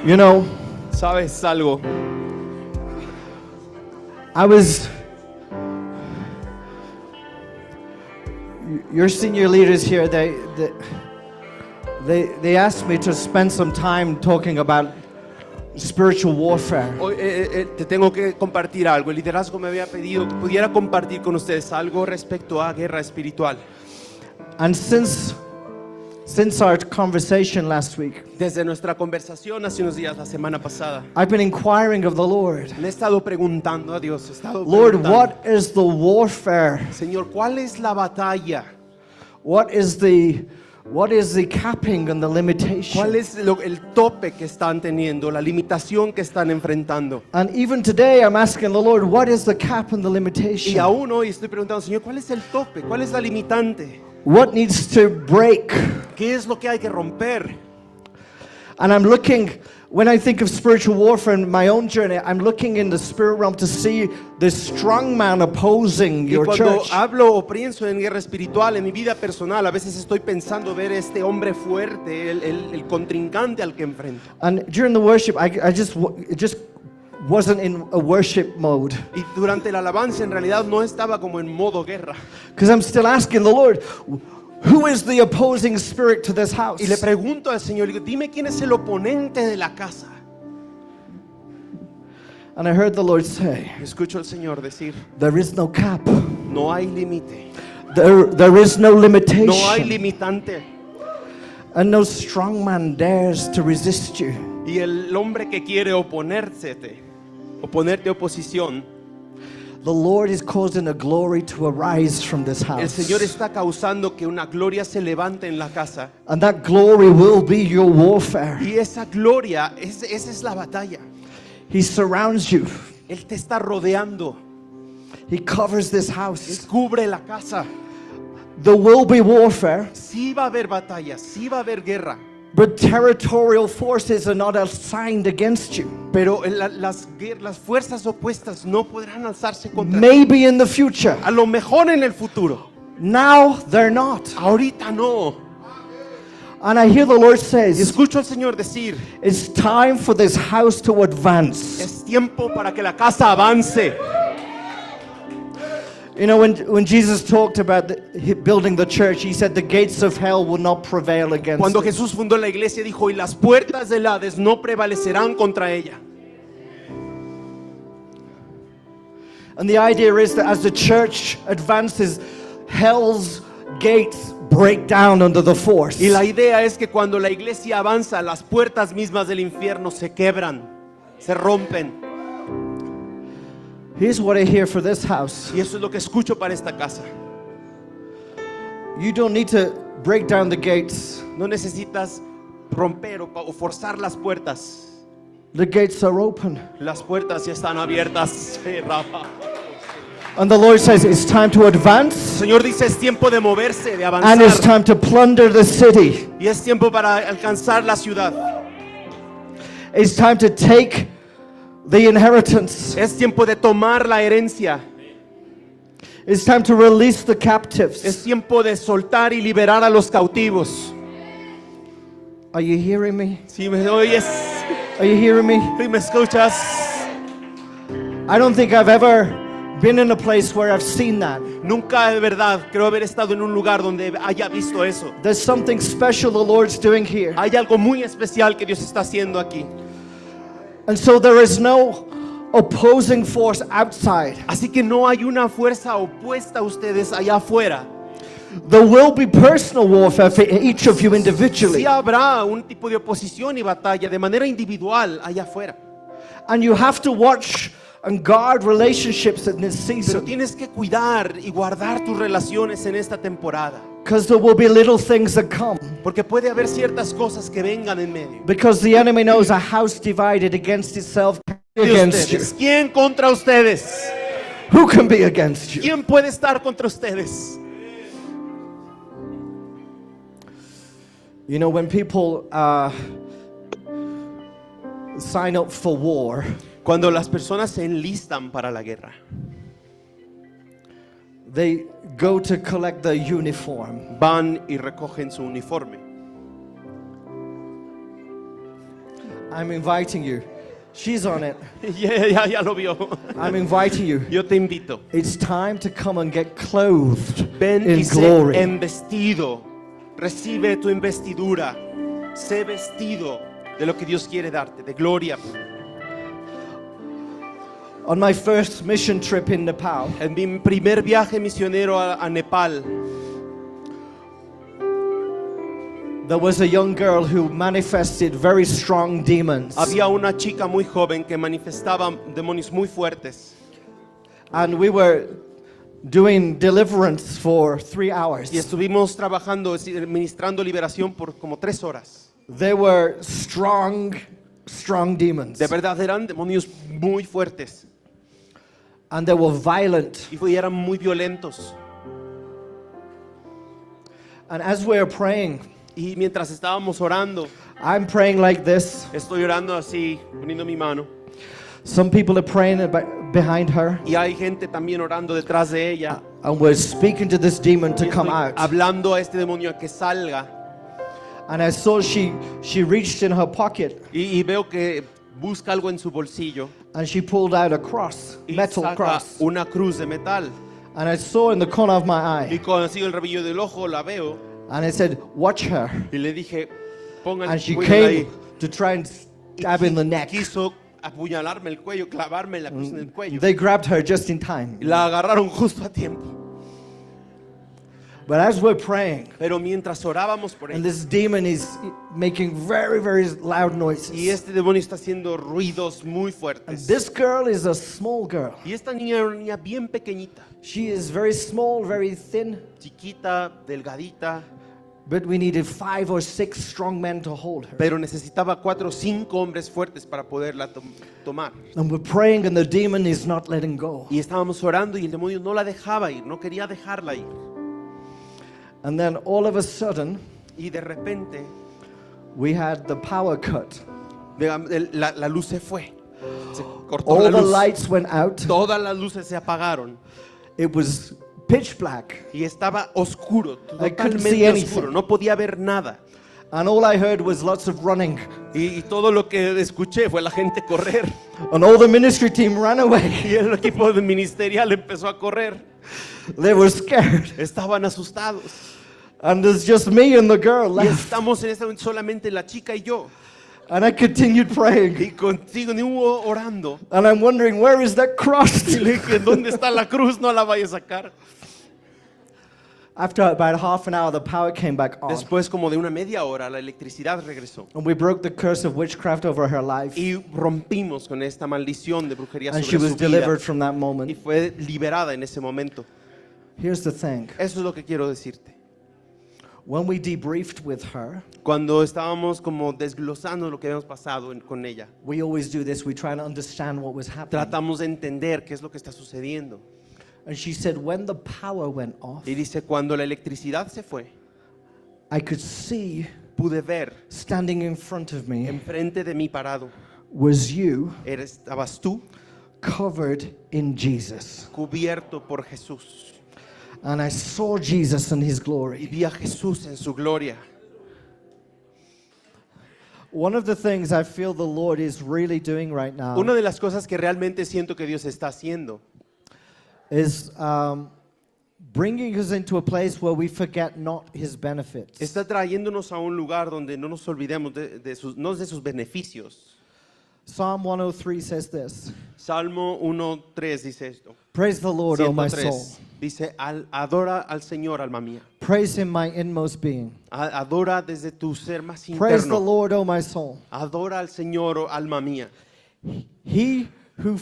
You know, ¿Sabes algo? Your senior leaders here, they asked me to spend some time talking about spiritual warfare. Hoy te tengo que compartir algo. El liderazgo me había pedido que pudiera compartir con ustedes algo respecto a guerra espiritual. And since our conversation last week, Desde nuestra conversación hace unos días, la semana pasada, I've been inquiring of the Lord, le he estado preguntando a Dios, Lord, what is the warfare? Señor, ¿cuál es la batalla? What is the capping and the limitation? ¿Cuál es el tope que están teniendo, la limitación que están enfrentando? And even today I'm asking the Lord, what is the cap and the limitation? Y aún hoy estoy preguntando, Señor, ¿cuál es el tope? ¿Cuál es la limitante? What needs to break? ¿Qué es lo que hay que romper? And I'm looking, when I think of spiritual warfare in my own journey, I'm looking in the spirit realm to see the strong man opposing Y your cuando church. hablo o pienso en guerra espiritual, en mi vida personal, a veces estoy pensando ver este hombre fuerte, el contrincante al que enfrento. And during the worship, it just wasn't in a worship mode. Y durante la alabanza en realidad no estaba como en modo guerra. Because I'm still asking the Lord, who is the opposing spirit to this house? Y le pregunto al Señor, digo, dime quién es el oponente de la casa. And I heard the Lord say, Escucho al Señor decir, there is no cap. no hay límite, There is no no hay limitation. limitante. And no strong man dares to resist you. Y el hombre que quiere oponerte oposición, The Lord is causing a glory to arise from this el house. Señor está causando que una gloria se levante en la casa. And that glory will be your warfare. Y esa gloria, esa es la batalla. He surrounds you. Él te está rodeando, He covers this house. cubre la casa. There will be warfare, Sí va a haber batallas, sí va a haber guerra. but territorial forces are not assigned against you. Pero las fuerzas opuestas no podrán alzarse contra ti. Maybe in the future. A lo mejor en el futuro. Now they're not. Ahorita no. And I hear the Lord Y says, escucho al Señor decir, it's time for this house to advance. es tiempo para que la casa avance. You know, when Jesus talked about building the church, he said the gates of hell will not prevail against Cuando it. Jesús fundó la iglesia dijo, y las puertas del Hades no prevalecerán contra ella. And the idea is that as the church advances, hell's gates break down under the force. Y la idea es que cuando la iglesia avanza, las puertas mismas del infierno se quebran, se rompen. Here's what I hear for this house. Y eso es lo que escucho para esta casa. You don't need to break down the gates. No necesitas romper o forzar las puertas. The gates are open. Las puertas ya están abiertas. And the Lord says it's time to El advance Señor dice, es tiempo de moverse, de and it's avanzar. time to plunder the city. Y es tiempo para alcanzar la ciudad. It's time to take the inheritance. Es tiempo de tomar la herencia. It's time to release the captives. Es tiempo de soltar y liberar a los cautivos. Are you hearing me? Si me oyes, Are you hearing me? si me escuchas. I don't think I've ever been in a place where I've seen that. Nunca de verdad creo haber estado en un lugar donde haya visto eso. There's something special the Lord's doing here. Hay algo muy especial que Dios está haciendo aquí. And so there is no opposing force outside. Así que no hay una fuerza opuesta a ustedes allá afuera. There will be personal warfare for each of you individually. Sí habrá un tipo de oposición y batalla de manera individual allá afuera. And you have to watch and guard relationships in this Pero season. tienes que cuidar y guardar tus relaciones en esta temporada. Because there will be little things that come. Porque puede haber ciertas cosas que vengan en medio. Because the enemy knows a house divided against itself can be De against you. ustedes. ¿Quién contra ustedes? Who can be against you? ¿Quién puede estar contra ustedes? You know, when people sign up for war, Cuando las personas se enlistan para la guerra, they go to collect the uniform. van y recogen su uniforme. I'm inviting you. She's on it. Ya lo vio. I'm inviting you. Yo te invito. It's time to come and get clothed Ven in y sé glory. embestido. Recibe tu investidura. Sé vestido de lo que Dios quiere darte, de gloria. On my first mission trip in Nepal, En mi primer viaje misionero a Nepal, there was a young girl who manifested very strong demons. había una chica muy joven que manifestaba demonios muy fuertes. And we were doing deliverance for 3 hours. Y estuvimos trabajando, ministrando liberación por como 3 horas. They were strong demons. De verdad eran demonios muy fuertes And they were violent. y eran muy violentos. And as we were praying, Y mientras estábamos orando, I'm praying like this. estoy orando así, poniendo mi mano. Some people are praying behind her. Y hay gente también orando detrás de ella. And we're speaking to this demon to Y come estoy out. hablando a este demonio a que salga. And I saw she reached in her pocket Y veo que busca algo en su bolsillo. and she pulled out a cross, Y metal saca cross. una cruz de metal. And I saw in the corner of my Y eye. con así el rabillo del ojo la veo. And I said, watch her. Y le dije, pongan And she cuídala ahí. came to try and stab in the neck. Quiso apuñalarme el cuello, clavarme la cruz en el cuello. They grabbed her just in time. Y la agarraron justo a tiempo. But as we're praying, Pero mientras orábamos por and ella, this demon is making very, very loud y noises. este demonio está haciendo ruidos muy And fuertes. this girl is a small girl. Y esta niña era una niña bien pequeñita, She is very small, very thin. chiquita, delgadita, But we needed 5 or 6 strong men to hold her. pero necesitaba 4 o 5 hombres fuertes para poderla tomar. And we're praying and the demon is not letting go. Y estábamos orando y el demonio no la dejaba ir, no quería dejarla ir. And then all of a sudden, Y de repente we had the power cut. la luz se fue. Se cortó All la the luz. lights went out. Todas las luces se apagaron. It was pitch black. Y estaba oscuro, I couldn't see totalmente anything. oscuro. No podía ver nada. And all I heard was lots of running. Y todo lo que escuché fue la gente correr. And all the ministry team ran away. Y el equipo ministerial empezó a correr. They were scared. Estaban asustados. And there's just me and the girl Y left. estamos en este momento solamente la chica y yo. And I continued praying. Y continuó orando. And I'm wondering, where is that cross? Y le dije, ¿dónde está la cruz? No la vaya a sacar. After about half an hour, the power came back on. Después como de una media hora, la electricidad regresó. And we broke the curse of witchcraft over her life. Y rompimos con esta maldición de brujería And she sobre was su vida. delivered from that Y moment. fue liberada en ese momento. Here's the thing. Eso es lo que quiero decirte. When we debriefed with her, Cuando estábamos como desglosando lo que habíamos pasado con ella, we always do this. We try to understand what was happening. tratamos de entender qué es lo que está sucediendo. And she said, when the power went off, Y dice, cuando la electricidad se fue, I could see pude ver standing in front of me enfrente de mí parado, was you estabas tú covered in Jesus. cubierto por Jesús. And I saw Jesus in his Y glory. vi a Jesús en su gloria. One of the things I feel the Lord is really doing right now Una de las cosas que realmente siento que Dios está haciendo is bringing us into a place where we forget not his benefits. está trayéndonos a un lugar donde no nos olvidemos no de sus beneficios. Psalm 103 says this. Salmo 1:3 dice esto. Praise the Lord, O my 103 soul. dice, adora al Señor, alma mía. Praise him, my inmost being. Adora desde tu ser más Praise the interno. Lord, O my soul. Adora al Señor, oh alma mía. He who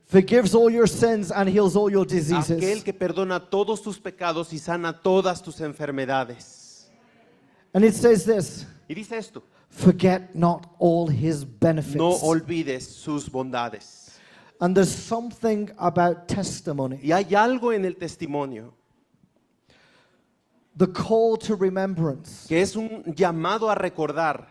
forgives all your sins and heals all your diseases. Aquel que perdona todos tus pecados y sana todas tus enfermedades. And it says this, Y dice esto, forget not all his benefits. no olvides sus bondades. And there's something about testimony. Y hay algo en el testimonio The call to remembrance que es un llamado a recordar.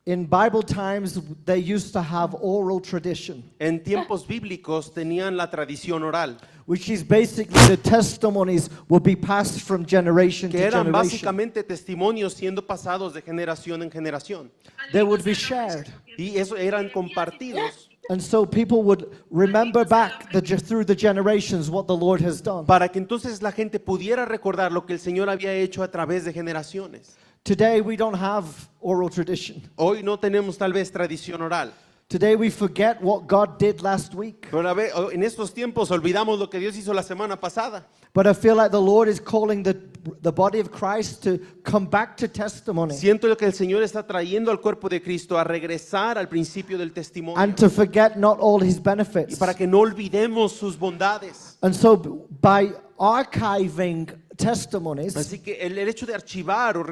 In Bible times, they used to have oral tradition, En tiempos bíblicos tenían la tradición oral, which is basically the testimonies would be passed from generation que to eran generation. básicamente testimonios siendo pasados de generación en generación. They would be shared. Y eso eran compartidos And so people would remember back through the generations what the Lord has done. para que entonces la gente pudiera recordar lo que el Señor había hecho a través de generaciones. Today we don't have oral tradition. Hoy no tenemos tal vez tradición oral. Today we forget what God did last week. Pero en estos tiempos olvidamos lo que Dios hizo la semana pasada. But I feel like the Lord is calling the body of Christ to come back to testimony Siento lo que el Señor está trayendo al cuerpo de Cristo a regresar al principio del testimonio. and to forget not all his Y benefits. para que no olvidemos sus bondades. And so by archiving testimonies, Así que el hecho de archivar o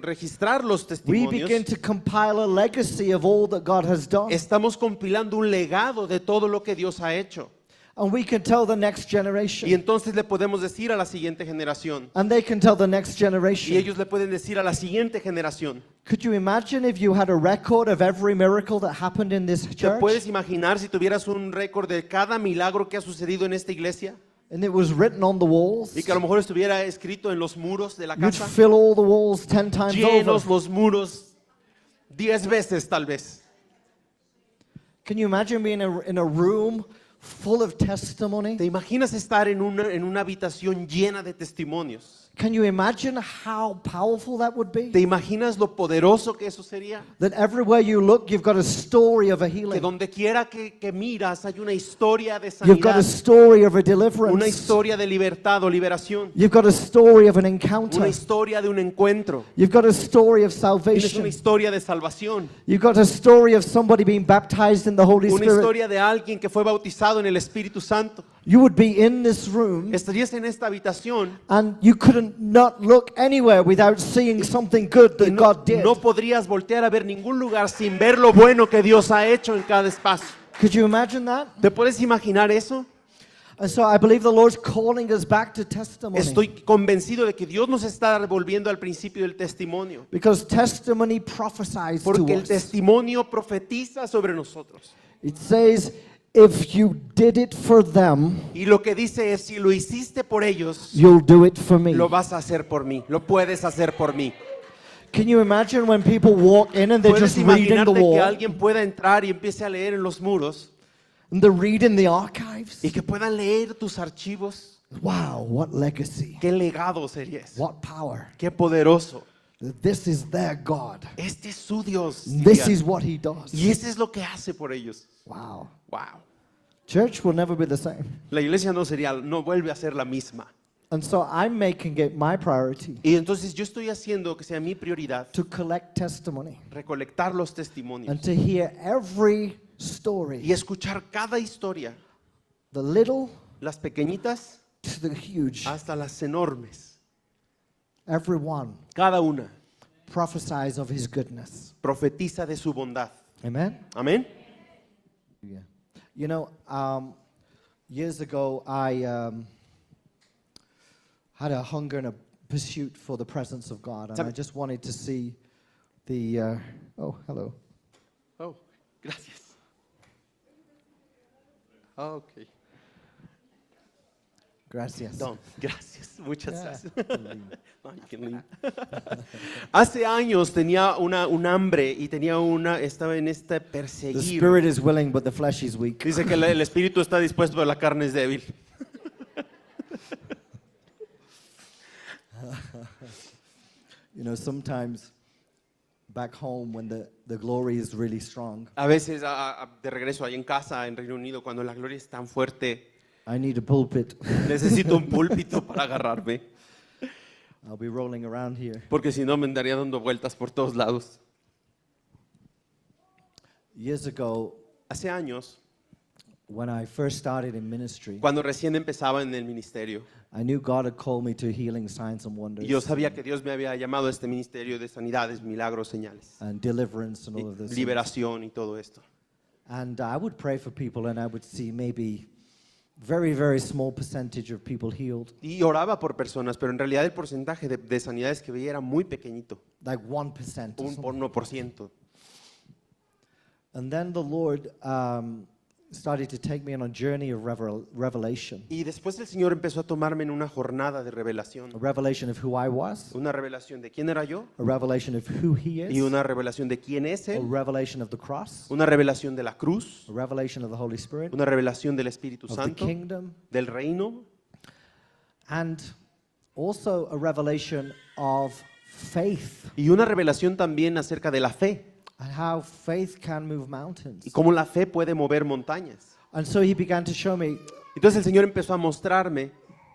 registrar los we begin testimonios, to compile a legacy of all that God has done. estamos compilando un legado de todo lo que Dios ha hecho. And we can tell the next Y generation. entonces le podemos decir a la siguiente generación. And they can tell the next Y generation. ellos le pueden decir a la siguiente generación. Could you imagine if you had a record of every miracle that happened in this ¿Te church? puedes imaginar si tuvieras un récord de cada milagro que ha sucedido en esta iglesia? And it was written on the walls. Y que a lo mejor estuviera escrito en los muros de la You'd casa. fill all the walls 10 times Llenos over. los muros 10 veces tal vez. Can you imagine being in a room full of testimony? ¿Te imaginas estar en una habitación llena de testimonios? Can you imagine how powerful that would ¿Te be? imaginas lo poderoso que eso sería? That everywhere you look, you've got a story of a Que healing. donde quiera que miras hay una historia de You've got sanidad, a story of a una deliverance. historia de libertad o liberación, You've got a story of an una encounter. historia de un encuentro, You've got a story of tienes salvation. una historia de salvación, You've got a story of somebody being baptized in the Holy una Spirit. historia de alguien que fue bautizado en el Espíritu Santo. You would be in this room Estarías en esta habitación and you couldn't not look anywhere without seeing something good y that God did. no podrías voltear a ver ningún lugar sin ver lo bueno que Dios ha hecho en cada espacio. Could you imagine that? ¿Te puedes imaginar eso? And so I believe the Lord's calling us back to testimony. Estoy convencido de que Dios nos está volviendo al principio del testimonio, Because testimony prophesies to porque el us. testimonio profetiza sobre nosotros. It says, if you did it for them, Y lo que dice es, si lo hiciste por ellos, you'll do it for me. lo vas a hacer por mí, lo puedes hacer por mí. Can you imagine when people walk in and they're Puedes just reading the imaginarte que wall alguien pueda entrar y empiece a leer en los muros and they're reading the archives? y que puedan leer tus archivos. Wow, what legacy. Qué legado sería eso. What power. Qué poderoso. This is their God. Este es su Dios. This dirían. is what he does. Y eso es lo que hace por ellos. Wow. Wow. Church will never be the same. La iglesia no vuelve a ser la misma. And so I'm making it my priority Y entonces yo estoy haciendo que sea mi prioridad to collect testimony recolectar los testimonios and to hear every y story, escuchar cada historia, the little las pequeñitas to the huge. hasta las enormes. Every one Cada una prophesies of his goodness. profetiza de su bondad. Amen? Amén. Yeah. You know, years ago, I had a hunger and a pursuit for the presence of God, and I just wanted to see the. Oh, hello. Oh, gracias. Okay. Gracias. Don, gracias. Muchas Yeah. gracias. Ay, qué lindo. Hace años tenía un hambre y estaba en este The perseguir. spirit is willing, but the flesh is weak. Dice que el espíritu está dispuesto, pero la carne es débil. You know, sometimes back home when the glory is really strong, A veces de regreso ahí en casa, en Reino Unido, cuando la gloria es tan fuerte, I need a pulpit. necesito un púlpito para agarrarme, I'll be rolling around here. porque si no me andaría dando vueltas por todos lados. Years ago, Hace años, when I first started in ministry, cuando recién empezaba en el ministerio, I knew God had called me to healing, signs, and wonders, y yo sabía que Dios me había llamado a este ministerio de sanidades, milagros, señales, and deliverance, and y all of this. liberación y todo esto. And I would pray for people, and I would see maybe very, very small percentage of people healed, Y oraba por personas, pero en realidad el porcentaje de sanidades que veía era muy pequeñito, like 1%. Or un something. 1%. And then the Lord started to take me on a journey of revelation, Y después el Señor empezó a tomarme en una jornada de revelación. a revelation of who I was, Una revelación de quién era yo a revelation of who He y is, una revelación de quién es a Él, revelation of the cross, una revelación de la cruz, a revelation of the Holy Spirit, una revelación del Espíritu of the Santo, kingdom, del reino and also a revelation of faith y una revelación también acerca de la fe and how faith can move mountains. y cómo la fe puede mover montañas. And so He began to show me Entonces el Señor empezó a mostrarme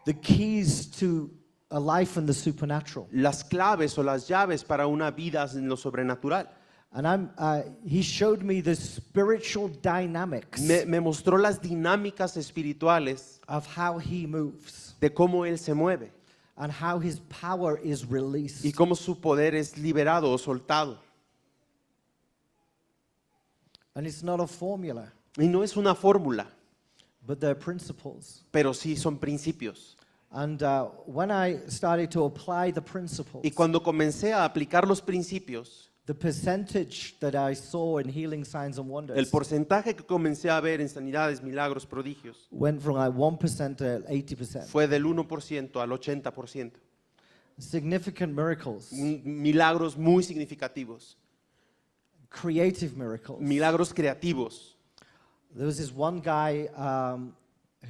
the keys to a life in the supernatural. las claves o las llaves para una vida en lo sobrenatural. And He showed me the spiritual dynamics Me mostró las dinámicas espirituales of how He moves de cómo Él se mueve and how His power is released. y cómo su poder es liberado o soltado. And it's not a formula, Y no es una fórmula, but they're principles. pero sí son principios. And when I started to apply the principles, Y cuando comencé a aplicar los principios, the percentage that I saw in healing signs and el wonders porcentaje que comencé a ver en sanidades, milagros, prodigios, went from like 1% to 80%. fue del 1% al 80%. Significant miracles, Milagros muy significativos, creative miracles. milagros creativos. There was this one guy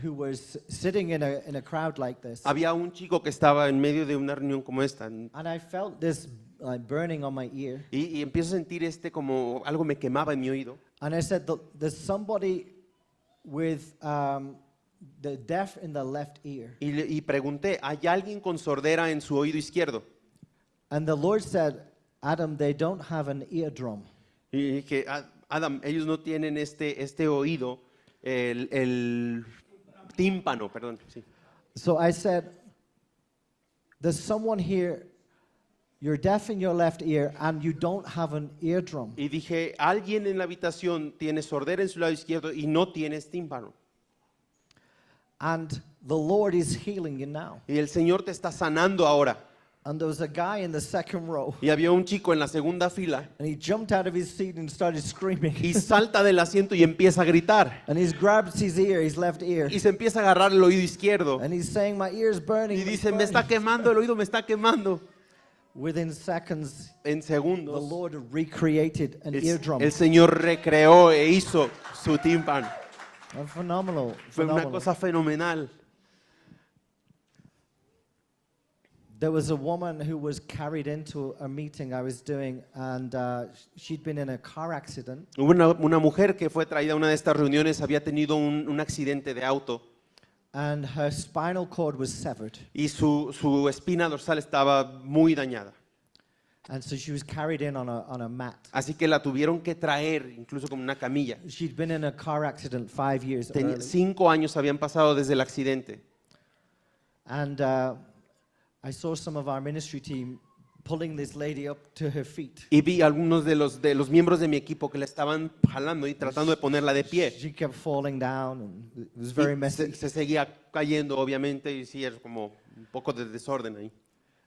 who was sitting in a crowd like this, Había un chico que estaba en medio de una reunión como esta and I felt this like burning on my ear, y empiezo a sentir como algo me quemaba en mi oído. and I said, "There's somebody with the deaf in the left ear." Y pregunté, ¿hay alguien con sordera en su oído izquierdo? And the Lord said, "Adam, they don't have an eardrum." Y dije, Adam, ellos no tienen este oído, el tímpano, perdón. Sí. So I said, "There's someone here, you're deaf in your left ear, and you don't have an eardrum." Y dije, alguien en la habitación tiene sordera en su lado izquierdo y no tienes tímpano. And the Lord is healing you now. Y el Señor te está sanando ahora. And there was a guy in the second row, Y había un chico en la segunda fila and he jumped out of his seat and started screaming. y salta del asiento y empieza a gritar. And he grabs his ear, his left ear, Y se empieza a agarrar el oído izquierdo. and he's saying, "My ear's burning." Y it's dice, me está burning." quemando, el oído me está quemando. Within seconds, En the segundos, Lord recreated an eardrum. el Señor recreó e hizo su tímpano. Phenomenal. Fue una phenomenal. cosa fenomenal. There was a woman who was carried into a meeting I was doing, and she'd been in a car accident, Hubo una mujer que fue traída a una de estas reuniones, había tenido un accidente de auto and her spinal cord was severed. y su espina dorsal estaba muy dañada. And so she was carried in on a mat. Así que la tuvieron que traer, incluso como una camilla. She'd been in a car accident 5 years early. 5 años habían pasado desde el accidente. And I saw some of our ministry team pulling this lady up to her feet. Y vi algunos de los miembros de mi equipo que la estaban jalando y tratando de ponerla de pie. She kept falling down, and it was very Y messy. se seguía cayendo, obviamente, y sí, era como un poco de desorden ahí.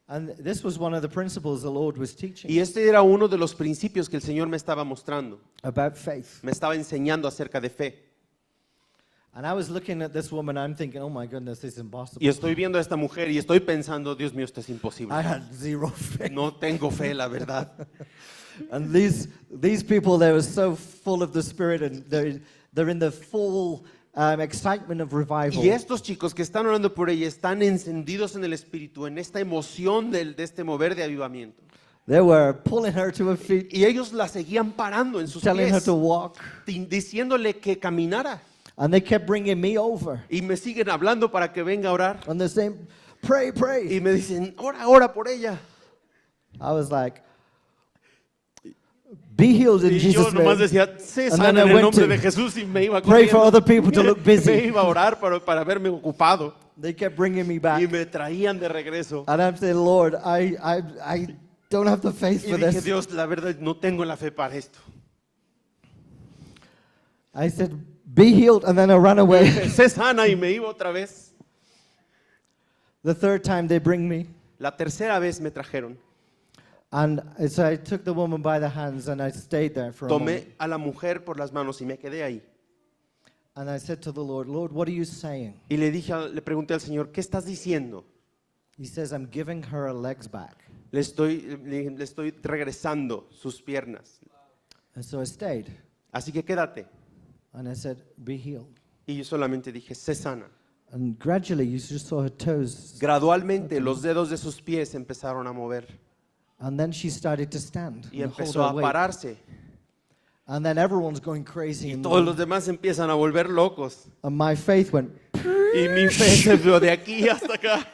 And this was one of the principles the Lord was teaching Y este era uno de los principios que el Señor me estaba mostrando. about faith. Me estaba enseñando acerca de fe. And I was looking at this woman, I'm thinking, "Oh my goodness, this is impossible." Y estoy viendo a esta mujer y estoy pensando, Dios mío, esto es imposible. I had zero faith. No tengo fe, la verdad. And these people, they were so full of the Spirit, and they're in the full excitement of revival. Y estos chicos que están orando por ella están encendidos en el Espíritu, en esta emoción de este mover de avivamiento. They were pulling her to her feet, Y ellos la seguían parando en sus telling her pies, to walk, diciéndole que caminara. and they kept bringing me over. Y me siguen hablando para que venga a orar. And they're saying, "Pray, pray." Y me dicen, ora, ora por ella. I was like, "Be healed in Y yo Jesus' nomás name." decía, se And sana then I en el went nombre to de Jesús y me iba pray for corriendo. other people to look busy. Me iba a orar para verme ocupado. They kept bringing me Y back. me traían de regreso. And I'm saying, "Lord, I don't have the faith Y for dije, this." Dios, la verdad no tengo la fe para esto. I said, be healed, and then I ran away. sé sana y me iba otra vez. The third time they bring me. La tercera vez me trajeron. And so I took the woman by the hands and I stayed there for a moment. Tomé a la mujer por las manos y me quedé ahí. And I said to the Lord, Lord, what are you saying? Y le pregunté al Señor, ¿qué estás diciendo? He says, I'm giving her her legs back. Le estoy regresando sus piernas. And so I stayed. Así que quédate. And I said, be healed. Y yo solamente dije, sé sana. And gradually you just saw her toes. Gradualmente los dedos de sus pies empezaron a mover. And then she started to stand. Y and hold empezó her a weight. pararse. And then everyone's going crazy. Y in the todos room. los demás empiezan a volver locos. And my faith went. Y mi fe se fue de aquí hasta acá.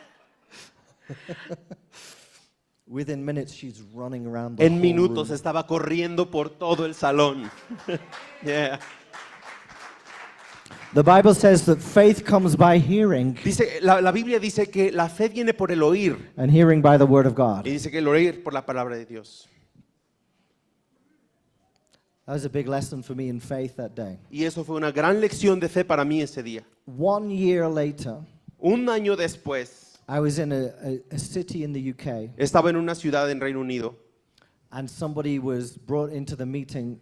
Within minutes, she's running around the En whole minutos room. estaba corriendo por todo el salón. Yeah. The Bible says that faith comes by hearing, La Biblia dice que la fe viene por el oír. and hearing by the word of God. Y dice que el oír por la palabra de Dios. That was a big lesson for me in faith that day. Y eso fue una gran lección de fe para mí ese día. 1 year later, Un año después, I was in a city in the UK, estaba en una ciudad en Reino Unido and somebody was brought into the meeting.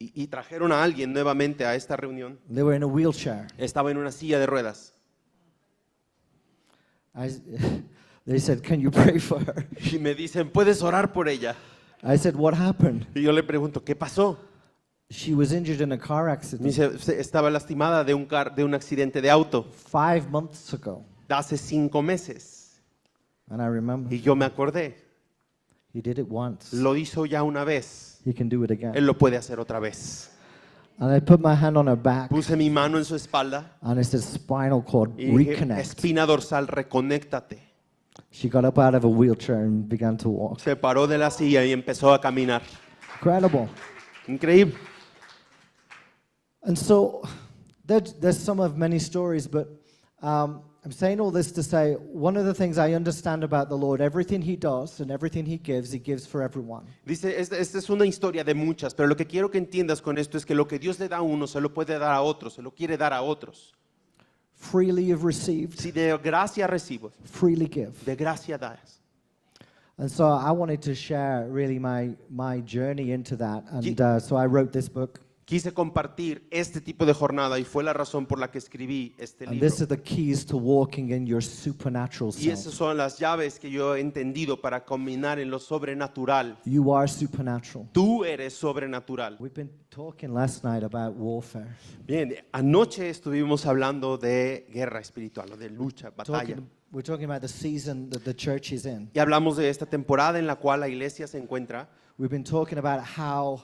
y trajeron a alguien nuevamente a esta reunión. They were in a wheelchair. Estaba en una silla de ruedas. They said, can you pray for her? Y me dicen, ¿puedes orar por ella? I said, what happened? Y yo le pregunto, ¿qué pasó? She was injured in a car Me accident dice, estaba lastimada de un accidente de auto 5 months ago. hace 5 meses. And I remember, Y yo me acordé, he did it once. lo hizo ya una vez, He can do it again. él lo puede hacer otra vez. And I put my hand on her back, Puse mi mano en su espalda and it said, spinal cord, y dije, reconnect. espina dorsal, reconéctate. She got up out of a wheelchair and began to walk. Se paró de la silla y empezó a caminar. Incredible. Increíble. And so there's some of many stories, but I'm saying all this to say one of the things I understand about the Lord, everything He does and everything He gives for everyone. Dice, esta es una historia de muchas, pero lo que quiero que entiendas con esto es que lo que Dios le da a uno se lo puede dar a otros, se lo quiere dar a otros. Freely you've received, Si de gracia recibo, freely give. de gracia das. And so I wanted to share really my journey into that. Ye- And so I wrote this book. Quise compartir este tipo de jornada y fue la razón por la que escribí este And libro. this is the keys to walking in your supernatural Y esas self. son las llaves que yo he entendido para combinar en lo sobrenatural. You are supernatural. Tú eres sobrenatural. We've been talking last night about warfare. Bien, anoche estuvimos hablando de guerra espiritual, o de lucha, batalla. We're talking about the season that the church is in. Y hablamos de esta temporada en la cual la iglesia se encuentra. We've been talking about how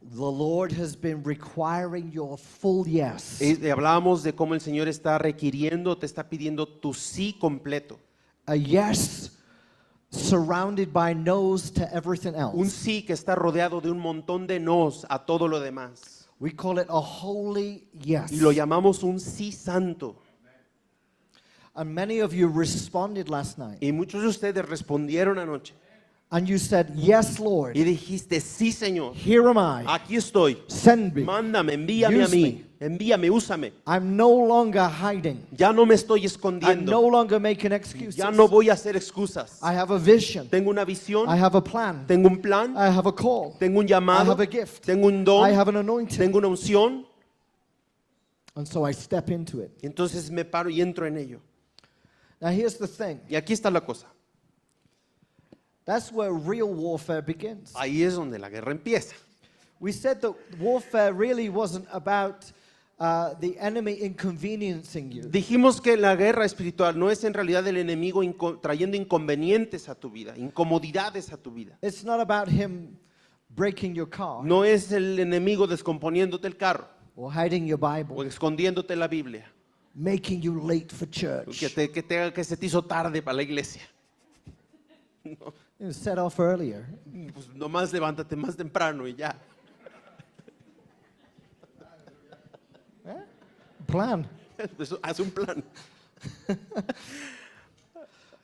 the Lord has been requiring your full yes. Y hablábamos de cómo el Señor está requiriendo, te está pidiendo tu sí completo. A yes surrounded by no's to everything Un else. sí que está rodeado de un montón de nos a todo lo demás. We call it a holy yes. Y lo llamamos un sí santo. And many of you responded last night. Y muchos de ustedes respondieron anoche. And you said, yes, Lord. Y dijiste, sí, Señor, Here am I. aquí estoy. Send me. Mándame, envíame a Use mí. Envíame, úsame. I'm no longer hiding. Ya no me estoy I'm escondiendo. no longer making excuses. Ya no voy a hacer excusas. I have a vision. Tengo una visión, I have a plan. tengo un plan, I have a call. tengo un I llamado, have a gift. tengo un I don, have an anointing. tengo una unción. And so I step into it. Y entonces me paro y entro en ello. Now here's the thing. Y aquí está la cosa. That's where real warfare begins. Ahí es donde la guerra empieza. We said that warfare really wasn't about the enemy inconveniencing you. Dijimos que la guerra espiritual no es en realidad el enemigo trayendo inconvenientes a tu vida, incomodidades a tu vida. It's not about him breaking your car No es el enemigo descomponiéndote el carro or hiding your o Bible, escondiéndote la Biblia, making you late for church. que se te hizo tarde para la iglesia. You set off earlier. Pues nomás levántate más temprano y ya. Plan. Pues haz un plan.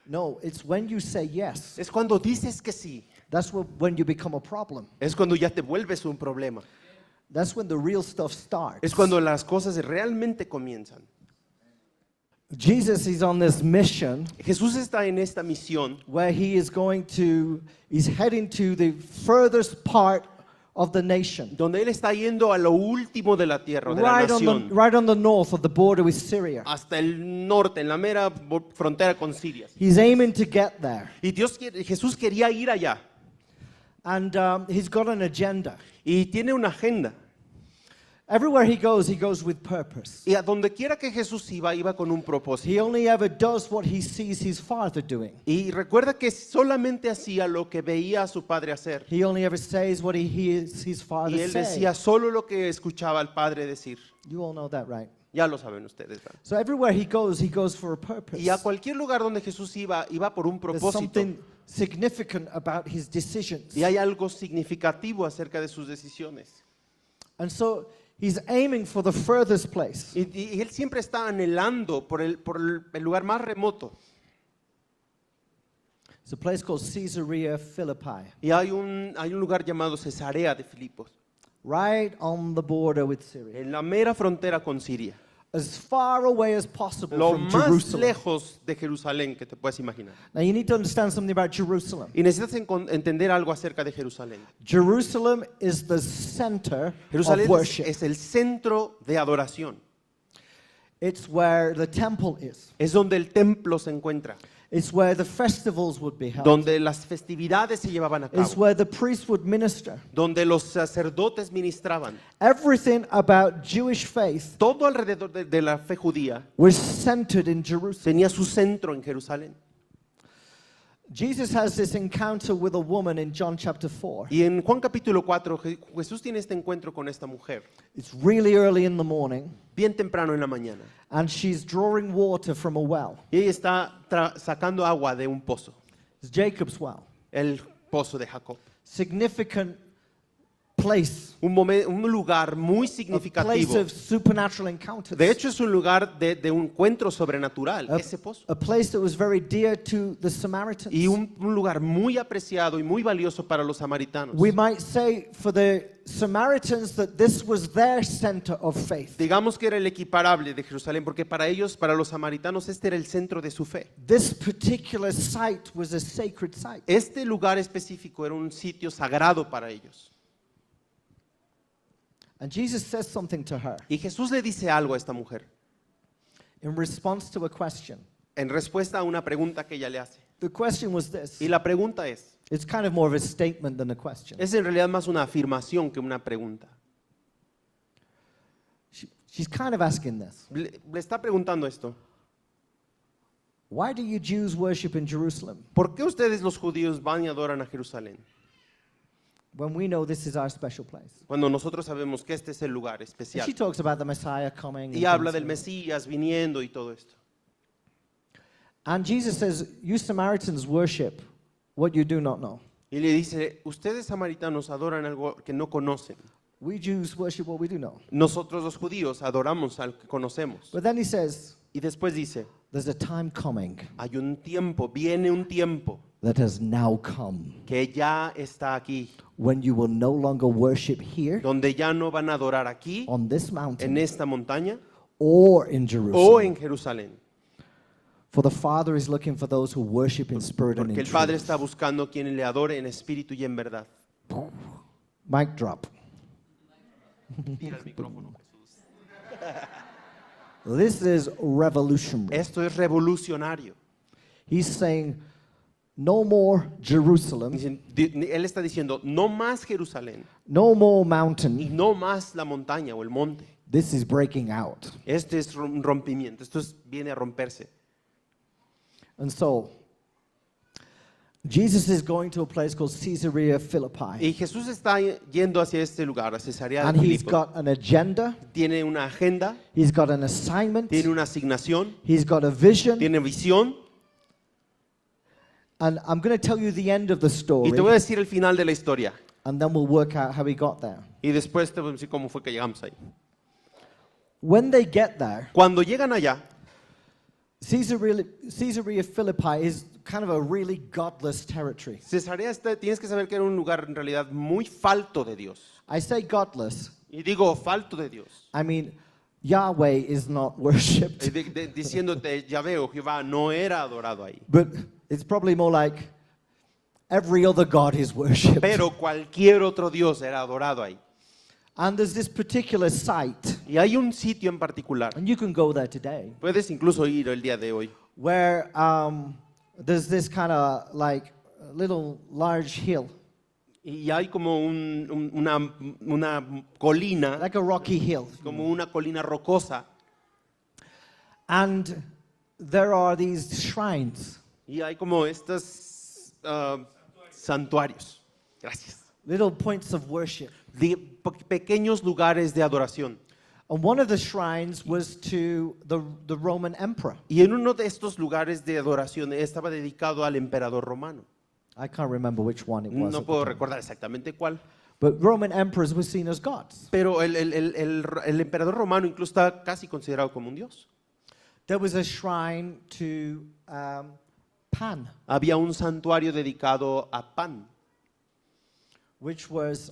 No, it's when you say yes. Es cuando dices que sí. That's when you become a problem. Es cuando ya te vuelves un problema. That's when the real stuff starts. Es cuando las cosas realmente comienzan. Jesus is on this mission Jesús está en esta misión where he's heading to the furthest part of the nation. donde Él está yendo a lo último de la tierra, de la nación, Right on the north of the border with Syria. hasta el norte, en la mera frontera con Siria. He's aiming to get there. Y Jesús quería ir allá And he's got an agenda. y tiene una agenda. Everywhere he goes with purpose. Y a donde quiera que Jesús iba con un propósito. He only ever does what he sees his father doing. Y recuerda que solamente hacía lo que veía a su padre hacer. He only ever says what he hears his Y father él say. decía solo lo que escuchaba al padre decir. You all know that, right? Ya lo saben ustedes, ¿verdad? So everywhere he goes for a purpose. Y a cualquier lugar donde Jesús iba por un There's propósito. something significant about his decisions. Y hay algo significativo acerca de sus decisiones. And so he's aiming for the furthest place. Y él siempre está anhelando por el lugar más remoto. It's a place called Caesarea Philippi, Y hay un lugar llamado Cesarea de Filipos, right on the border with Syria. en la mera frontera con Siria. As far away as possible Lo from más Jerusalem. lejos de Jerusalén que te puedes imaginar. Now you need to understand something about Jerusalem. Y necesitas entender algo acerca de Jerusalén. Jerusalem is the center Jerusalén of worship. es el centro de adoración. It's where the temple is. Es donde el templo se encuentra, It's where the festivals would be held. donde las festividades se llevaban a It's cabo, where the priests would minister. donde los sacerdotes ministraban. Everything about Jewish faith Todo alrededor de la fe judía was centered in Jerusalem. tenía su centro en Jerusalén. Jesus has this encounter with a woman in John chapter 4. Y en Juan capítulo 4, Jesús tiene este encuentro con esta mujer, It's really early in the morning, bien temprano en la mañana. and she's drawing water from a well. Y ella está sacando agua de un pozo, It's Jacob's well. el pozo de Jacob. Significant place. Un lugar muy A place significativo. of supernatural encounters. De hecho, es un lugar de un encuentro sobrenatural, ese pozo. A place that was very dear to the Samaritans. Y un lugar muy apreciado y muy valioso para los samaritanos. We might say for the Samaritans that this was their center of faith. Digamos que era el equiparable de Jerusalén, porque para ellos, para los samaritanos, este era el centro de su fe. This particular site was a sacred site. Este lugar específico era un sitio sagrado para ellos. And Jesus says something to her Y Jesús le dice algo a esta mujer in response to a question. en respuesta a una pregunta que ella le hace. The question was this. Y la pregunta es It's kind of more of a statement than a question. en realidad más una afirmación que una pregunta. She's kind of asking this. Le está preguntando esto. Why do you Jews worship in Jerusalem ¿Por qué ustedes los judíos van y adoran a Jerusalén? when we know this is our special place? Cuando nosotros sabemos que este es el lugar And especial. she talks about the Messiah coming. Y and habla things del like that. Mesías viniendo y todo esto. And Jesus says, you Samaritans worship what you do not know. Y le dice, ustedes samaritanos adoran algo que no conocen. We Jews worship what we do know. Nosotros los judíos adoramos al que conocemos. But then he says, Y después dice, there's a time coming hay un tiempo, viene un tiempo that has now come que ya está aquí, when you will no longer worship here donde ya no van a adorar aquí, on this en mountain esta montaña, or in o Jerusalem. en Jerusalén. For the Father is looking for those who worship in spirit and Porque in el Padre truth. está buscando quien le adore en espíritu y en verdad. Mic drop. Tira el micrófono, Jesús. This is revolutionary. Esto es revolucionario. He's saying, no more Jerusalem, Él está diciendo, no más Jerusalén no more y mountain. no más la montaña o el monte. This is breaking out. Este es un rompimiento, viene a romperse. And so, Jesus is going to a place called Caesarea Philippi. Y Jesús está yendo hacia este lugar, a Cesarea And de he's Filipos. got an agenda, Tiene una agenda, he's got an assignment, tiene una asignación, he's got a vision. tiene visión. And I'm going to tell you the end of the Y story, te voy a decir el final de la historia. and then we'll work out how he got there. Y después te voy a decir cómo fue que llegamos ahí. When they get there, Cuando llegan allá, Caesarea Philippi is kind of a really godless territory. Cesarea tienes que saber que era un lugar en realidad muy falto de Dios. I say godless Y digo, falto de Dios. I mean, Yahweh is not worshipped, Diciéndote, Yahvé o Jehová no era adorado ahí. but it's probably more like every other God is worshipped. Pero cualquier otro Dios era adorado ahí. And there's this particular site, Y hay un sitio en particular, and you can go there today, puedes incluso ir el día de hoy, where there's this kind of like little large hill, y hay como una colina, like a rocky hill. como una colina rocosa, And there are these shrines, y hay como estos santuarios, gracias, little points of worship. pequeños lugares de adoración. And one of the shrines was to the Roman emperor. Y en uno de estos lugares de adoración estaba dedicado al emperador romano. I can't remember which one it was. No at the puedo time. recordar exactamente cuál. But Roman emperors were seen as gods. Pero el emperador romano incluso está casi considerado como un dios. There was a shrine to Pan, Había un santuario dedicado a Pan. which was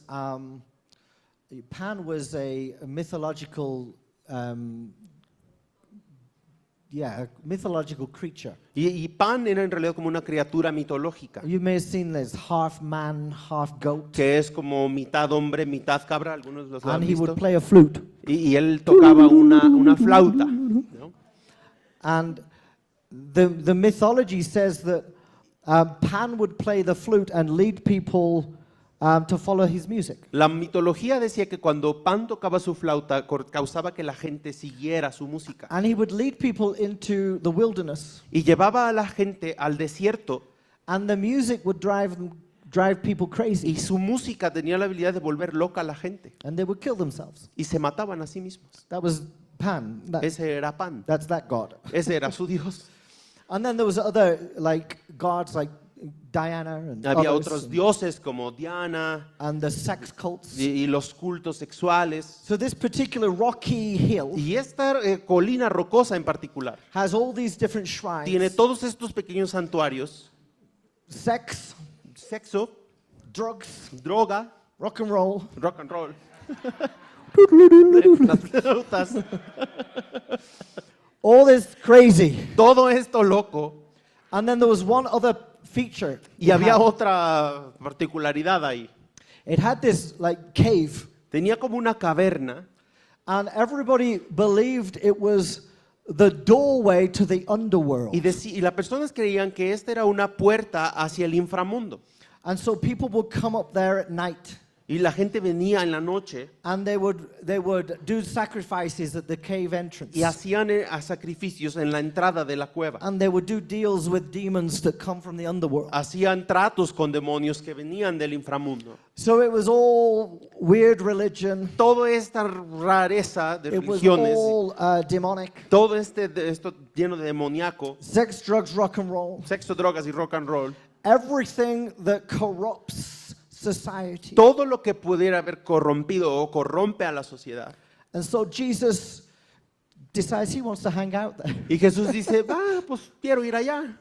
Pan was a mythological, a mythological creature. Y Pan era en realidad como una criatura mitológica, You may have seen this half man, half goat, que es como mitad hombre, mitad cabra, algunos los han and he would visto. play a flute. Y él tocaba una flauta, ¿no? And the mythology says that Pan would play the flute and lead people to follow his music. La mitología decía que cuando Pan tocaba su flauta causaba que la gente siguiera su música. And he would lead people into the wilderness, Y llevaba a la gente al desierto, and the music would drive people y crazy, su música tenía la habilidad de volver loca a la gente. and they would kill themselves. Y se mataban a sí mismos. That was Pan. Ese era Pan. That's that god. Ese era su dios. And then there was other like gods like Diana and Había others, otros dioses como Diana and the sex cults. y los cultos sexuales. So this particular rocky hill Y esta colina rocosa en particular has all these different tiene shrines: todos estos pequeños santuarios: sex, sexo, drugs, droga, rock and roll, rock and roll, las flautas, all this crazy. todo esto loco. And then there was one other feature. Y había otra particularidad ahí. It had this like cave, Tenía como una caverna and everybody believed it was the doorway to the underworld. y las personas creían que esta era una puerta hacia el inframundo. And so people would come up there at night, Y la gente venía en la noche and they would do sacrifices at the cave entrance. y hacían sacrificios en la entrada de la cueva. And they would do deals with demons that come from the underworld. Hacían tratos con demonios que venían del inframundo. So it was all weird religion. Toda esta rareza de It was religiones, all demonic. todo esto lleno de demoníaco, Sex, drugs, rock and roll. sexo, drogas y rock and roll. Everything that corrupts society. Todo lo que pudiera haber corrompido o corrompe a la sociedad. And so Jesus decides he wants to hang out there. Y Jesús dice, pues quiero ir allá.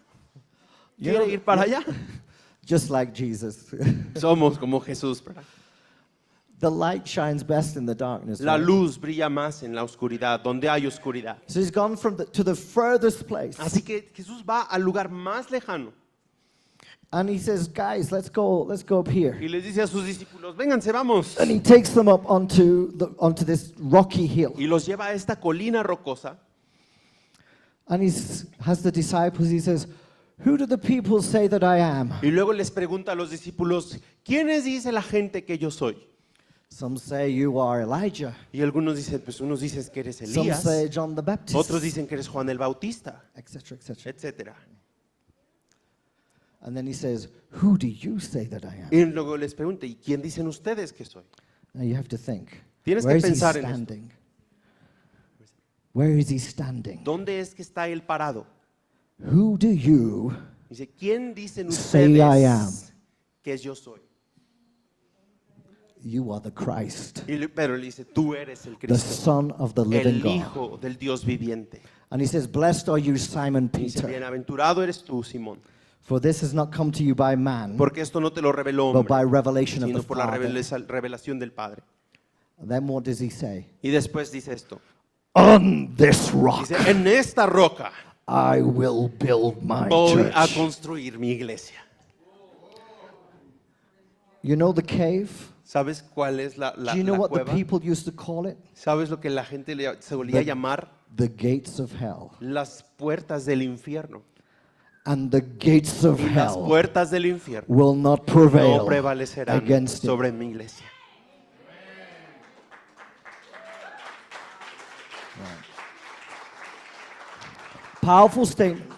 Quiero ir para allá. Just like Jesus. Somos como Jesús, ¿verdad? The light shines best in the darkness. La right? luz brilla más en la oscuridad, donde hay oscuridad. So he's gone to the furthest place. Así que Jesús va al lugar más lejano And he says, guys, let's go up here. y les dice a sus discípulos, vénganse, vamos. And he takes them up onto this rocky hill. Y los lleva a esta colina rocosa. And he has the disciples, he says, who do the people say that I am? Y luego les pregunta a los discípulos, ¿quiénes dice la gente que yo soy? Some say you are Elijah. Y algunos dicen, pues unos dicen que eres Some Elías, say John the Baptist. otros dicen que eres Juan el Bautista, etc., etc. etcétera. And then he says, who do you say that I am? Y luego les pregunta, ¿y quién dicen ustedes que soy? Now you have to think. Tienes Where que is he pensar en esto. standing? Where is he standing? ¿Dónde es que está él parado? Who do you Dice, ¿quién dicen say I am? ustedes que yo soy? You are the Christ, Pero le dice, tú eres el the Cristo, Son of the living el God. Hijo del Dios viviente. And he says, blessed are you, Simon Y dice, Peter, bienaventurado eres tú, Simón, for this has not come to you by man, porque esto no te lo reveló but by hombre, revelation of sino the por la Father. revelación del Padre. And then what does he say? Y después dice esto. On this rock Dice, en esta roca I will build my voy a church. construir mi iglesia. You know the cave? ¿Sabes cuál es la Do you know la what the cueva? people used to call it? ¿Sabes lo que la gente solía llamar? The gates of hell. Las puertas del infierno. And the gates of Y las hell puertas del infierno will not no prevail prevalecerán against it. sobre mi iglesia. Powerful statement.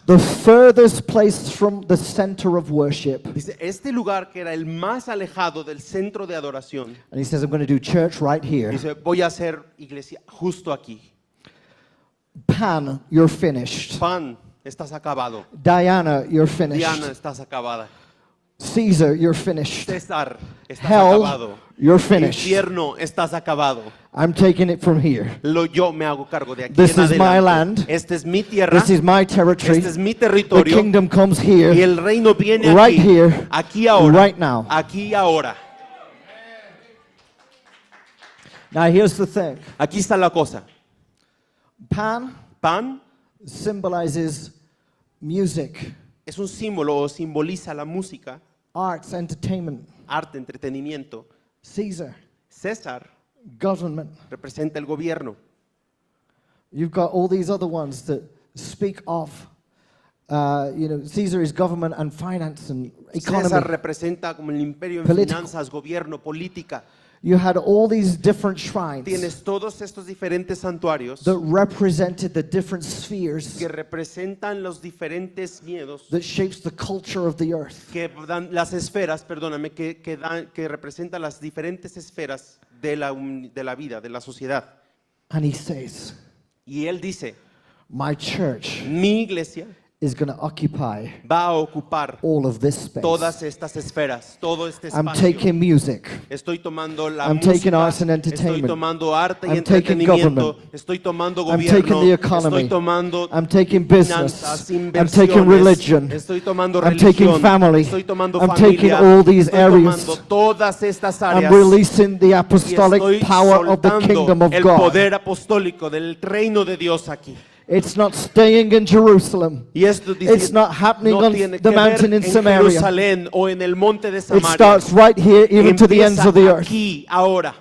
The furthest place from the center of worship. Dice, este lugar que era el más alejado del centro de adoración, And he says, I'm going to do church right here. dice, voy a hacer iglesia justo aquí. Pan, you're finished. Pan, estás acabado. Diana, you're finished. Diana, estás acabada. Caesar, you're finished. César, estás Hell, acabado. you're finished. Infierno, estás acabado. I'm taking it from here. Yo me hago cargo de aquí This en is my adelante. land. Este es mi tierra. This is my territory. Este es mi The territorio. kingdom comes Y here. el reino viene Right aquí. here, Aquí ahora. right now. Aquí ahora. Now here's the thing. Aquí está la cosa. Pan Pan symbolizes music, es un símbolo o simboliza la música, arts, entertainment. arte, entretenimiento. Caesar, César government. representa el gobierno. You've got all these other ones that speak of, Caesar is government and finance and César economy. representa como el imperio en Political. finanzas, gobierno, política. You had all these different shrines Tienes todos estos diferentes santuarios that represented the different spheres que representan los diferentes miedos, that shapes the culture of the earth. que dan las esferas, perdóname, que representan las diferentes esferas de la vida, de la sociedad. And he says, Y él dice, my church mi iglesia is going to occupy va a ocupar all of this space. todas estas esferas, todo este I'm espacio. taking music. Estoy tomando la I'm música, taking arts and estoy entertainment. tomando arte y I'm taking entretenimiento, government. estoy tomando I'm gobierno, taking the economy. estoy tomando I'm taking business. finanzas, I'm inversiones, taking religion. estoy tomando I'm religión, taking family. estoy tomando I'm familia, taking all these estoy areas. tomando todas estas I'm áreas releasing the y apostolic estoy power of the soltando kingdom of el God. poder apostólico del reino de Dios aquí. It's not staying in Jerusalem. Y esto dice, It's not happening no on tiene the que mountain ver in en Samaria. Jerusalén o en el monte de It Samaria. starts right here, even to the ends Empieza of the earth. aquí, ahora.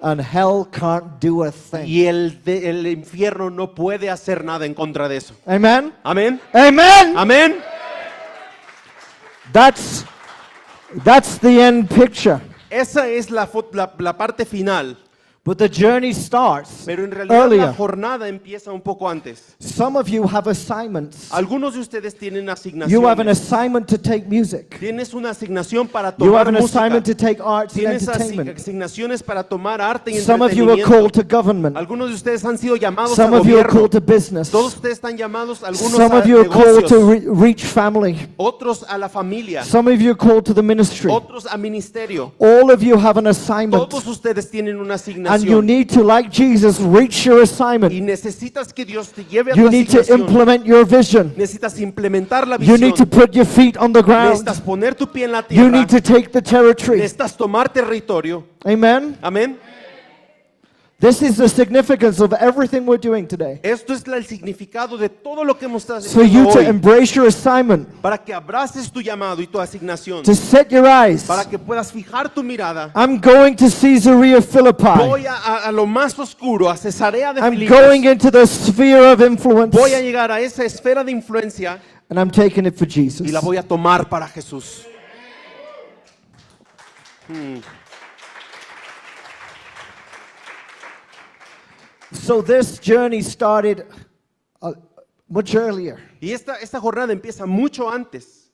And hell can't do a thing. Y el infierno no puede hacer nada en contra de eso. Amen? Amén. Amen? Amén. That's the end picture. Esa es la parte final. But the journey starts Pero en realidad la earlier. jornada empieza un poco antes. Some of you have assignments. Algunos de ustedes tienen You have an asignaciones. assignment to take music. Tienes una asignación para You have tomar an assignment to música. take arts and Tienes entertainment. asignaciones para tomar arte y Some of you are called entretenimiento. to government. Algunos de ustedes han sido llamados Some a of you are gobierno. called to business. Todos ustedes están llamados, algunos Some a of you are called to negocios, reach family. otros a la familia, Some of you are called to the ministry. otros a ministerio. All of you have an assignment. Todos ustedes tienen una And you asignación. need to, like Jesus, reach your Y assignment. necesitas que Dios te lleve a You tu need to asignación. implement your vision. Necesitas implementar la You need to visión. put your feet on the ground. Necesitas poner tu pie en la You tierra. need to take the territory. Necesitas tomar territorio. Amen? Amén. This is the significance of everything we're doing today. Esto es el significado de todo lo que hemos estado For you haciendo to hoy. embrace your assignment, Para que abraces tu llamado y tu asignación. to set your eyes. Para que puedas fijar tu mirada. I'm going to Caesarea Philippi. Voy a lo más oscuro, a Cesarea de I'm Filipos. going into the sphere of influence. Voy a llegar a esa esfera de influencia And I'm taking it for Jesus. y la voy a tomar para Jesús. So this journey started much earlier. Y esta jornada empieza mucho antes.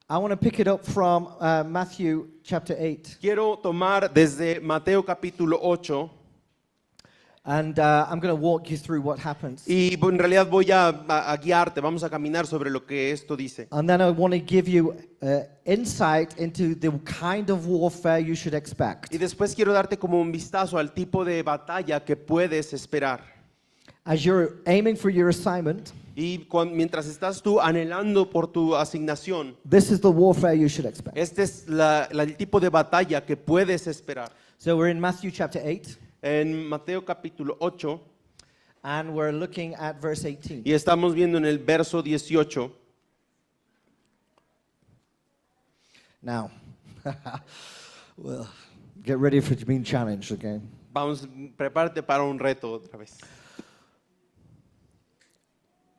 I want to pick it up from Matthew chapter 8. Quiero tomar desde Mateo capítulo 8 And I'm going to walk you through what happens. y en realidad voy a guiarte, vamos a caminar sobre lo que esto dice. And then I want to give you insight into the kind of warfare you should expect. Y después quiero darte como un vistazo al tipo de batalla que puedes esperar. as you're aiming for your assignment, Y mientras estás tú anhelando por tu asignación, this is the warfare you should expect. este es el tipo de batalla que puedes esperar. So we're in Matthew chapter 8, En Mateo capítulo 8, and we're looking at verse 18. y estamos viendo en el verso 18. Now, well, get ready for being challenged, okay? Vamos, prepárate para un reto otra vez.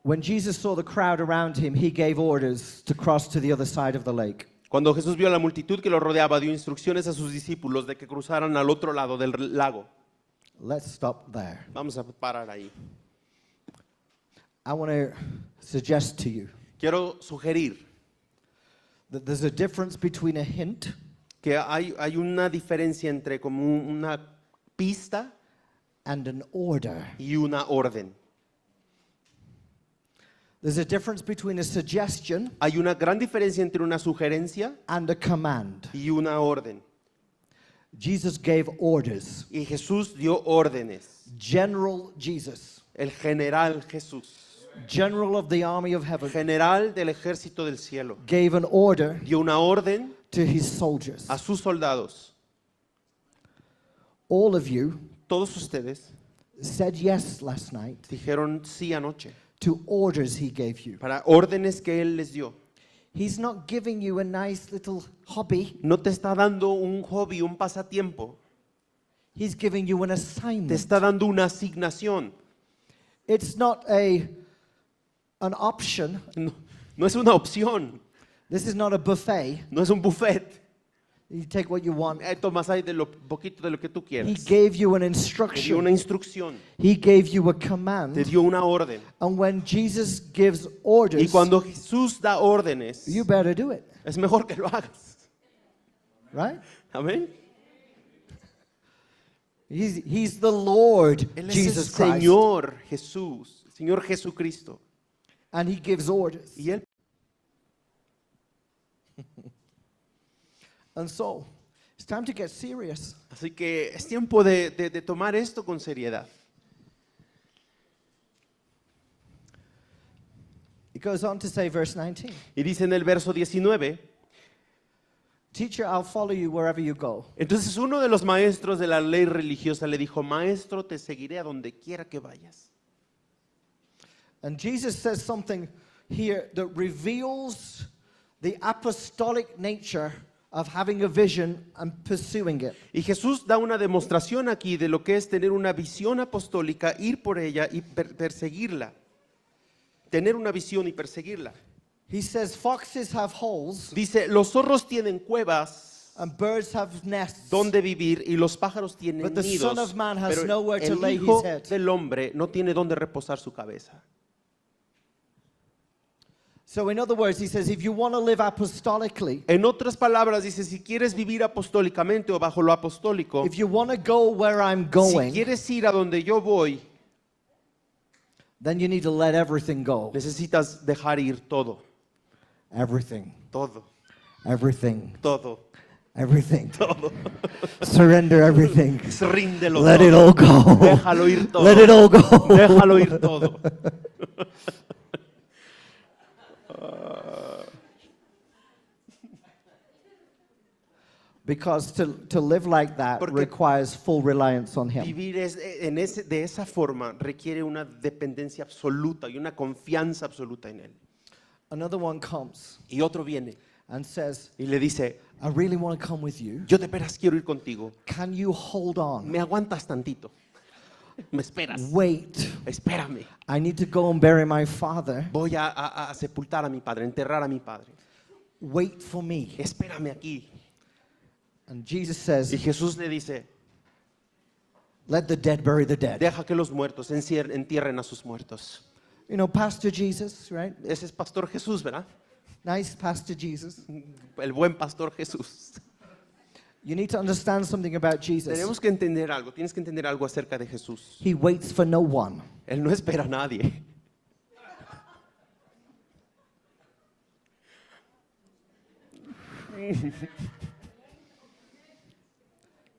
When Jesus saw the crowd around him, he gave orders to cross to the other side of the lake. Cuando Jesús vio a la multitud que lo rodeaba, dio instrucciones a sus discípulos de que cruzaran al otro lado del lago. Let's stop there. Vamos a parar ahí. I want to suggest to you Quiero sugerir that there's a difference between a hint que hay una diferencia entre como una pista and an order. y una orden. There's a difference between a suggestion Hay una gran diferencia entre una sugerencia and a command. y una orden. Jesus gave orders. Y Jesús dio órdenes. General Jesus, El general Jesús, general of the army of heaven, general del ejército del cielo, gave an order dio una orden to his soldiers. a sus soldados. All of you Todos ustedes said yes last night dijeron sí anoche to orders he gave you. para órdenes que Él les dio. He's not giving you a nice little hobby. No te está dando un hobby, un pasatiempo. He's giving you an Te assignment. está dando una asignación. It's not an option. No, no es una opción. This is not a buffet. No es un buffet. You take what you want. Tomas ahí de lo poquito de lo que tú He quieras. gave you an Te dio instruction. una instrucción. He gave you a Te command. dio una orden. And when Jesus gives Y orders, cuando Jesús da órdenes, you better do it. es mejor que lo hagas. Right? Amén. He's the Lord, Él es Jesus el Christ. Señor Jesús, el Señor Jesucristo. And he gives orders. Y Él, And so, it's time to get serious. así que es tiempo de tomar esto con seriedad. It goes on to say, verse 19, Y dice en el verso 19, Teacher, I'll follow you wherever you go. entonces uno de los maestros de la ley religiosa le dijo, Maestro, te seguiré a donde quiera que vayas. And Jesus says something here that reveals the apostolic nature of having a vision and pursuing it. Y Jesús da una demostración aquí de lo que es tener una visión apostólica, ir por ella y perseguirla. Tener una visión y perseguirla. He says, Foxes have holes Dice, los zorros tienen cuevas and birds have nests. donde vivir y los pájaros tienen But the nidos, Son of Man has pero nowhere to el lay Hijo his head. del Hombre no tiene donde reposar su cabeza. So, in other words, he says, if you want to live apostolically, En otras palabras, dice, si quieres vivir apostólicamente o bajo lo apostólico, if you want to go where I'm si going, quieres ir a donde yo voy, then you need to let everything go. necesitas dejar ir todo, Everything. todo, Everything. todo, Everything. todo. Surrender everything. Ríndelo Let it todo. all go. Déjalo ir todo. Let it all go. Déjalo ir todo. Because to live like that Porque requires full reliance on Him. Vivir de esa forma requiere una dependencia absoluta y una confianza absoluta en Él. Another one comes Y otro viene and says, y le dice, I really want to come with you. yo de veras quiero ir contigo. Can you hold on? Me aguantas tantito. Me esperas. Wait. Espérame. I need to go and bury my father. Voy a sepultar a mi padre, enterrar a mi padre. Wait for me. Espérame aquí. And Jesus Y says, Jesús le dice, let the dead bury the dead. deja que los muertos entierren a sus muertos. You know, Pastor Jesus, right? Ese es Pastor Jesús, ¿verdad? Nice Pastor Jesus. El buen Pastor Jesús. You need to understand something about Jesus. Tenemos que entender algo, tienes que entender algo acerca de Jesús. He waits for no one. Él no espera a nadie.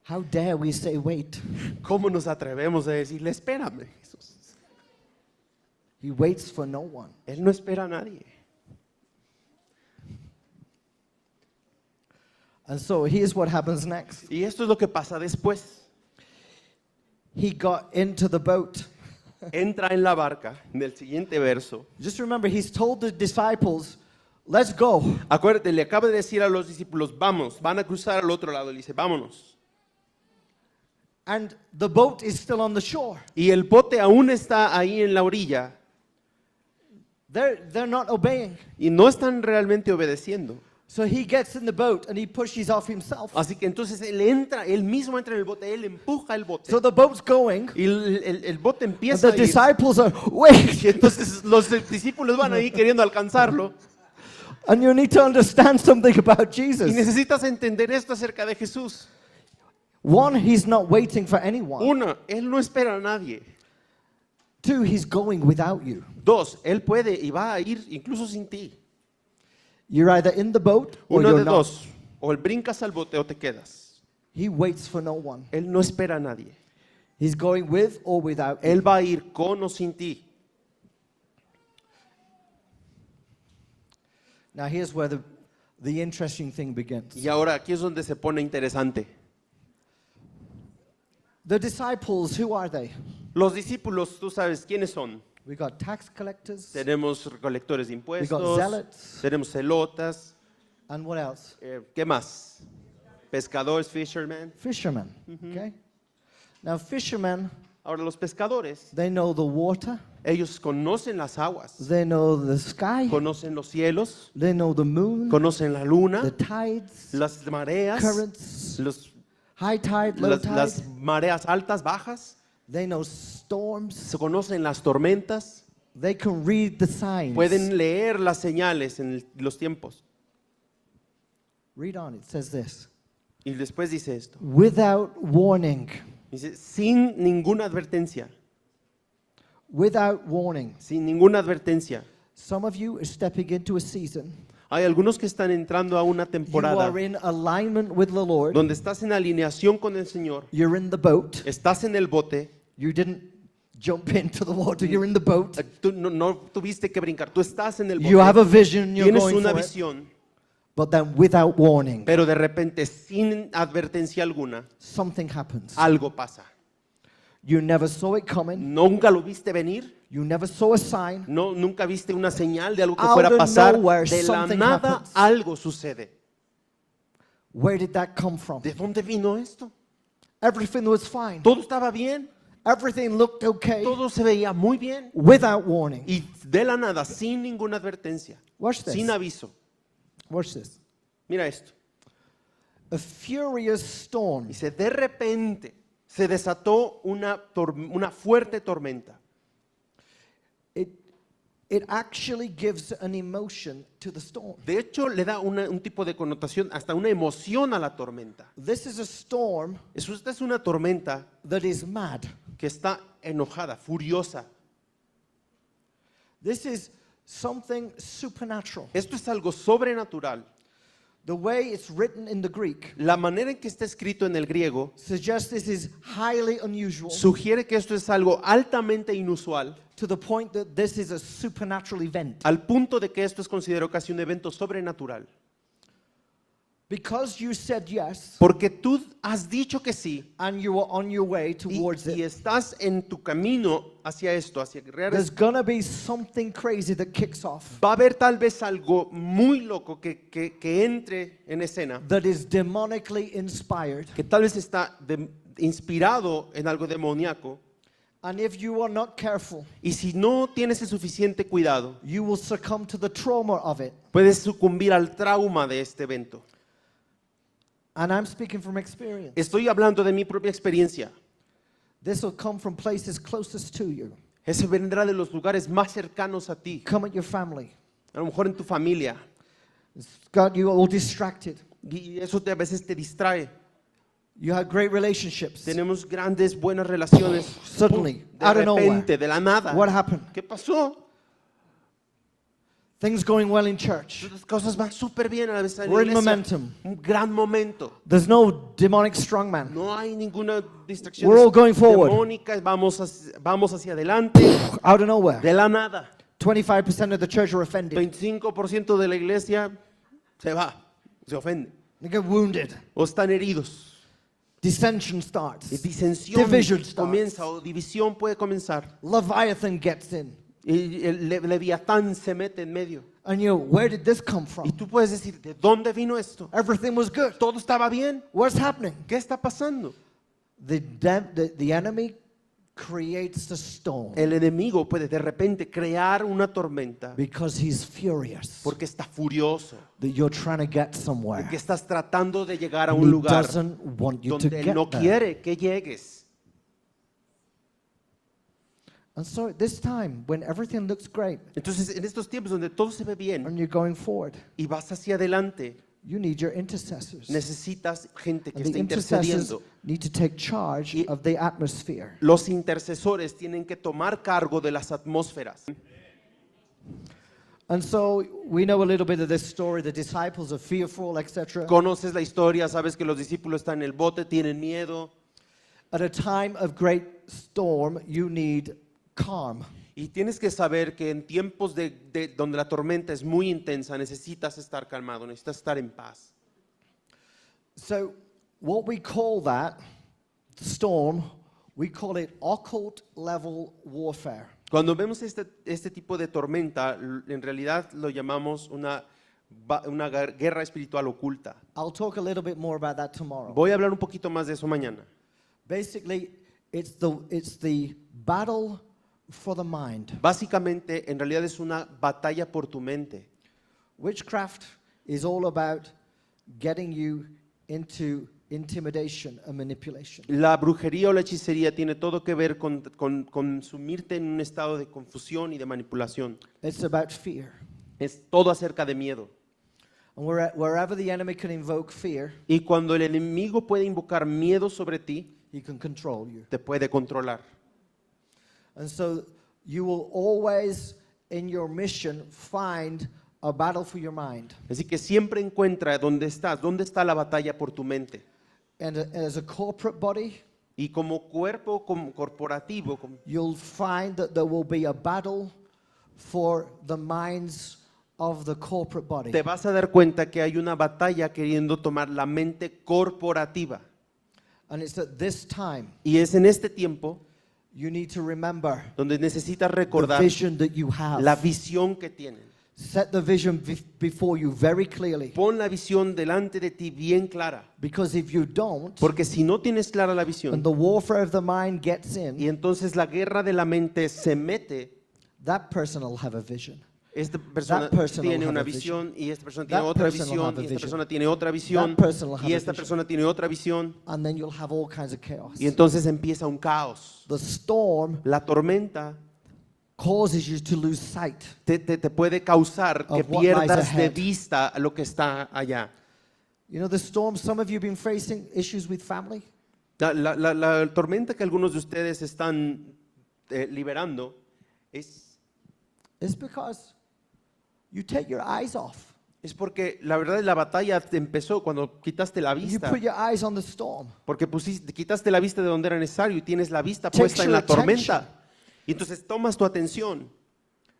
How dare we say wait? ¿Cómo nos atrevemos a decirle, espérame, Jesús? He waits for no one. Él no espera a nadie. And so here's what happens next. Y esto es lo que pasa después. He got into the boat. Entra en la barca, en el siguiente verso. Just remember, he's told the disciples, let's go. Acuérdate, le acaba de decir a los discípulos, vamos, van a cruzar al otro lado. Le dice, vámonos. And the boat is still on the shore. Y el bote aún está ahí en la orilla. They're not obeying. Y no están realmente obedeciendo. So he gets in the boat and he pushes off himself. Así que entonces él mismo entra en el bote, él empuja el bote. So the boat's going. Y el bote And empieza a the ir. disciples are, wait. Y entonces los discípulos van ahí queriendo alcanzarlo. And you need to understand something about Y Jesus. necesitas entender esto acerca de Jesús. One, he's not waiting for anyone. Uno, él no espera a nadie. Two, he's going without you. Dos, él puede y va a ir incluso sin ti. You're either in the boat or Uno you're de not. dos, o brincas al bote o te quedas. He waits for no one. Él no espera a nadie. He's going with or without you. Él va a ir con o sin ti. Now here's where the interesting thing begins. Y ahora aquí es donde se pone interesante. The disciples, who are they? Los discípulos, tú sabes quiénes son. We got tax collectors. Tenemos recolectores de We got impuestos, zealots. tenemos celotas, And what else? ¿qué más? Pescadores, fishermen. Fishermen. Okay? Now fishermen, Ahora los pescadores, they know the water. ellos conocen las aguas, They know the sky. conocen los cielos, They know the moon, conocen la luna, the tides, las mareas, currents, los- high tide, low las, tide. las mareas altas, bajas, They know storms. se conocen las tormentas, They can read the signs. pueden leer las señales en los tiempos. Read on, it says this. Y después dice esto, Without warning. dice, sin ninguna advertencia, Without warning. sin ninguna advertencia. Some of you are stepping into a season. Hay algunos que están entrando a una You temporada are in alignment with the Lord. donde estás en alineación con el Señor, You're in the boat. estás en el bote, You didn't jump into the water. You're in the boat. tú no tuviste que brincar, tú estás en el You have bote, a vision. You're tienes going una for it. visión, But then without warning, pero de repente, sin advertencia alguna, something happens. algo pasa. You never saw it coming. Nunca lo viste venir, You never saw a sign. nunca viste una señal de algo que Out fuera a of pasar. nowhere, De la something nada happens. algo sucede. Where did that come from? ¿De dónde vino esto? Everything was fine. Todo estaba bien, Everything looked okay. todo se veía muy bien. Without warning. Y de la nada, sin ninguna advertencia, Watch this. sin aviso. Watch this. Mira esto. A furious storm Dice, de repente se desató una fuerte tormenta. it actually gives an emotion to the storm. De hecho, le da un tipo de connotación, hasta una emoción a la tormenta. This is a storm Esta es una tormenta that is mad. que está enojada, furiosa. This is something supernatural. Esto es algo sobrenatural. The way it's written in the Greek La manera en que está escrito en el griego suggests this is highly unusual sugiere que esto es algo altamente inusual, to the point that this is a supernatural event. al punto de que esto es considerado casi un evento sobrenatural. Because you said yes Porque tú has dicho que sí and you are on your way towards y it, estás en tu camino hacia esto, hacia crear there's esto. going to be something crazy that kicks off Va a haber tal vez algo muy loco que entre en escena, that is demonically inspired. que tal vez está inspirado en algo demoníaco. And if you are not careful, Y si no tienes el suficiente cuidado, you will succumb to the trauma of it. puedes sucumbir al trauma de este evento. And I'm speaking from experience. Estoy hablando de mi propia experiencia. This will come from places closest to you. Ese vendrá de los lugares más cercanos a ti. Come at your family. A lo mejor en tu familia. It's got you all distracted. Y eso a veces te distrae. You have great relationships. Tenemos grandes, buenas relaciones. Suddenly, De out of nowhere, repente, de la nada. what happened? ¿Qué pasó? Things going well in church. Las cosas van súper bien a la vez en la We're in iglesia. momentum. Un gran momento. There's no demonic strongman. No hay ninguna distracción We're all going forward. demónica. Vamos hacia adelante Out of nowhere. de la nada. 25% of the church are offended. 25% de la iglesia se va, se ofende They get wounded. o están heridos. Dissension starts. Disensión Division starts. comienza o división puede comenzar. Leviathan gets in. Y el Leviatán se mete en medio. And you, where did this come Y from? tú puedes decir, ¿de dónde vino esto? Everything was good. Todo estaba bien. What's happening? ¿Qué está pasando? The enemy creates the storm El enemigo puede de repente crear una tormenta because he's furious porque está furioso, that you're trying to get somewhere. porque estás tratando de llegar a And un he lugar doesn't want you to donde él get no there. quiere que llegues. And so at this time, when everything looks great Entonces, en estos tiempos donde todo se ve bien and you're going forward, y vas hacia adelante, you need your intercessors. necesitas gente que And the esté intercessors intercediendo. need to take charge Y- of the atmosphere. Los intercesores tienen que tomar cargo de las atmósferas. And so we know a little bit of this story. The disciples are fearful, etc. Conoces la historia, sabes que los discípulos están en el bote, tienen miedo. At a time of great storm, you need calm. Y tienes que saber que en tiempos donde la tormenta es muy intensa, necesitas estar calmado, necesitas estar en paz. So what we call that storm, we call it occult level warfare. Cuando vemos este tipo de tormenta, en realidad lo llamamos una guerra espiritual oculta. I'll talk a little bit more about that tomorrow. Voy a hablar un poquito más de eso mañana. Basically, it's the battle for the mind. Básicamente, en realidad es una batalla por tu mente. Witchcraft is all about getting you into intimidation and manipulation. La brujería o la hechicería tiene todo que ver con sumirte en un estado de confusión y de manipulación. It's about fear. Es todo acerca de miedo. And wherever the enemy can invoke fear, Y cuando el enemigo puede invocar miedo sobre ti, he can control you. te puede controlar. And so you will always, in your mission, find a battle for your mind. Así que siempre encuentra dónde está la batalla por tu mente. And as a corporate body, Y como cuerpo corporativo, you'll find that there will be a battle for the minds of the corporate body. te vas a dar cuenta que hay una batalla queriendo tomar la mente corporativa. And it's at this time Y es en este tiempo you need to remember donde necesitas the recordar vision that you have. la visión que tienen. Set the vision before you very clearly. Pon la visión delante de ti bien clara. Because if you don't, Porque si no tienes clara la and visión the warfare of the mind gets y in, entonces la guerra de la mente se mete, that person will have a vision. esta persona That person will tiene have una a vision. visión y esta persona tiene That otra person will visión have a y esta vision. persona tiene otra visión That person will have y a esta vision. persona tiene otra visión And then you'll have all kinds of chaos. y entonces empieza un caos. The storm La tormenta causes you to lose sight. te puede causar que Of what lies pierdas de ahead. vista lo que está allá. You know, the storm, some of you have been facing issues with family. La tormenta que algunos de ustedes están liberando es It's because you take your eyes off. porque la verdad la batalla empezó cuando quitaste la You vista. put your eyes on the storm. Porque quitaste la vista de donde era necesario y tienes la vista Takes puesta en your la tormenta. attention. Y entonces tomas tu atención.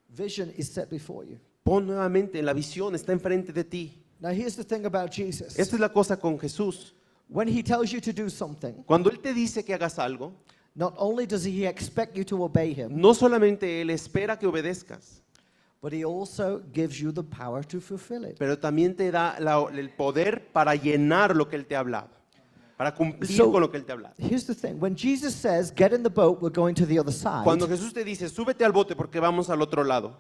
Vision is set before you. Pon nuevamente la visión, está enfrente de ti. Now, here's the thing about Jesus. Esta es la cosa con Jesús. When he tells you to do something, Cuando Él te dice que hagas algo, not only does he expect you to obey him, no solamente Él espera que obedezcas, but he also gives you the power to fulfill it. pero también te da el poder para llenar lo que Él te ha hablado, para cumplir So- con lo que Él te ha hablado. Here's the thing. When Jesus says, get in the boat, we're going to the other side, Cuando Jesús te dice, súbete al bote porque vamos al otro lado,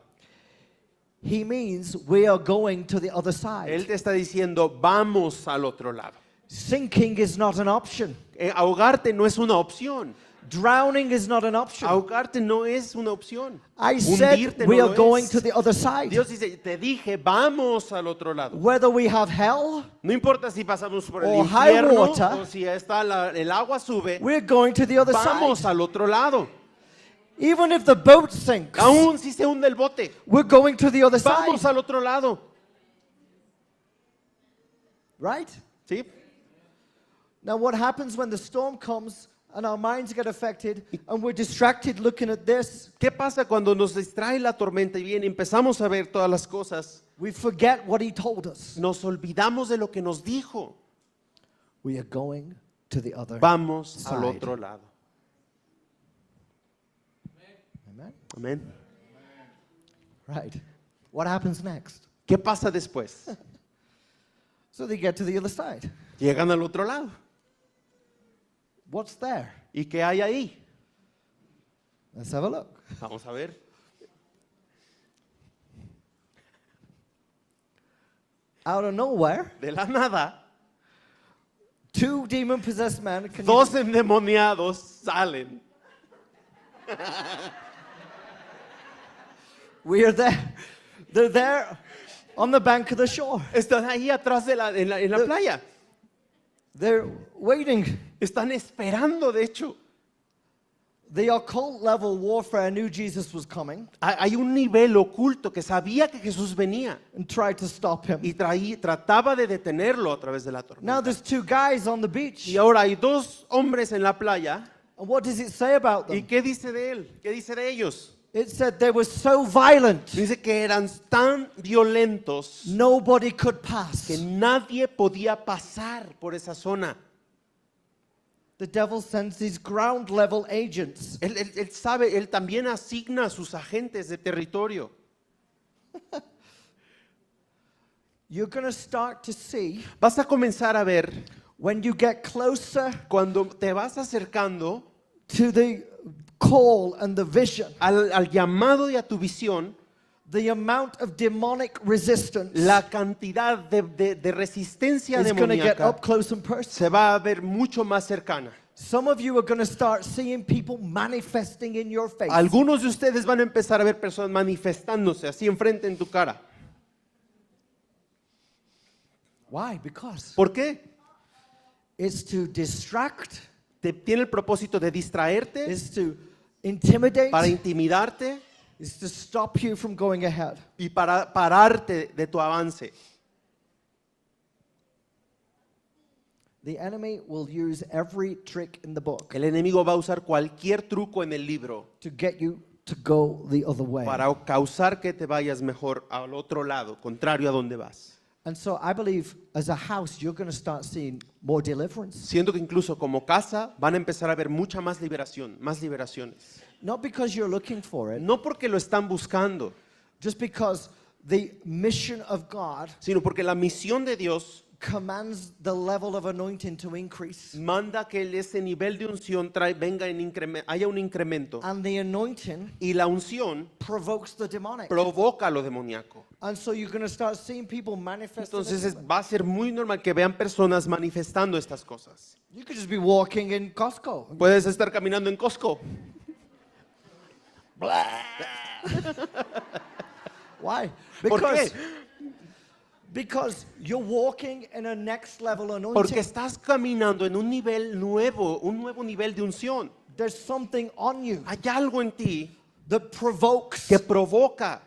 he means we are going to the other Él side. te está diciendo, vamos al otro lado. Sinking is not an option. Ahogarte no es una opción. Drowning is not an option. Ahogarte no es una opción. I said Hundirte we no are lo going es. to the other side. Dios dice, te dije, vamos al otro lado. Whether we have hell, No importa si pasamos por el Or high infierno water, o si está el agua sube, we're going to the other vamos side. al otro lado. Even if the boat sinks, Aún si se hunde el bote, we're going to the other side. vamos al otro lado. Right? ¿Sí? Now, what happens when the storm comes and our minds get affected and we're distracted looking at this? ¿Qué pasa cuando nos distrae la tormenta y viene, empezamos a ver todas las cosas? We forget what he told us. Nos olvidamos de lo que nos dijo. We are going to the other Vamos al side. otro lado. Amen? Amén. Right. What happens next? ¿Qué pasa después? So they get to the other side. Llegan al otro lado. What's there? ¿Y qué hay ahí? Let's have a look. Vamos a ver. Out of nowhere, De la nada, two demon-possessed men. dos endemoniados salen. We are there. They're there on the bank of the shore. Están ahí atrás de en la playa. They're waiting. Están esperando, de hecho. The occult level warfare knew Jesus was coming Hay un nivel oculto que sabía que Jesús venía and tried to stop him. y trataba de detenerlo a través de la Now tormenta. there's two guys on the beach. Y ahora hay dos hombres en la playa. And what does it say about ¿Y them? qué dice de él? ¿Qué dice de ellos? It said they were so violent, Dice que eran tan violentos nobody could pass. que nadie podía pasar por esa zona. The devil sends these ground level agents. Él sabe, él también asigna a sus agentes de territorio. You're going to start to see Vas a comenzar a ver when you get closer cuando te vas acercando to the call and the vision, al llamado y a tu visión, the amount of demonic resistance la cantidad de resistencia is going to get demoníaca up close and personal. se va a ver mucho más cercana. Some of you are going to start seeing people manifesting in your face. Algunos de ustedes van a empezar a ver personas manifestándose así enfrente en tu cara. Why? Because ¿Por qué? it's to distract, Tiene el propósito de distraerte, it's to intimidate, para intimidarte it's to stop you from going ahead. y para pararte de tu avance. The enemy will use every trick in the book El enemigo va a usar cualquier truco en el libro to get you to go the other way. para causar que te vayas mejor al otro lado, contrario a donde vas. And so I believe as a house, you're going to start seeing more deliverance. Siento que incluso como casa van a empezar a ver mucha más liberación, más liberaciones. Not because you're looking for it, No porque lo están buscando, just because the mission of God sino porque la misión de Dios commands the level of anointing to increase. manda que ese nivel de unción haya un incremento. And the anointing Y la unción provokes the demonic. provoca lo demoníaco. And so you're going to start seeing people manifest. Entonces va a ser muy normal que vean personas manifestando estas cosas. You could just be walking in Costco. Puedes estar caminando en Costco. Why? ¿Por qué? Because you're walking in a next level anointing. Porque estás caminando en un nivel nuevo, un nuevo nivel de unción. There's something on you Hay algo en ti that provokes. que provoca.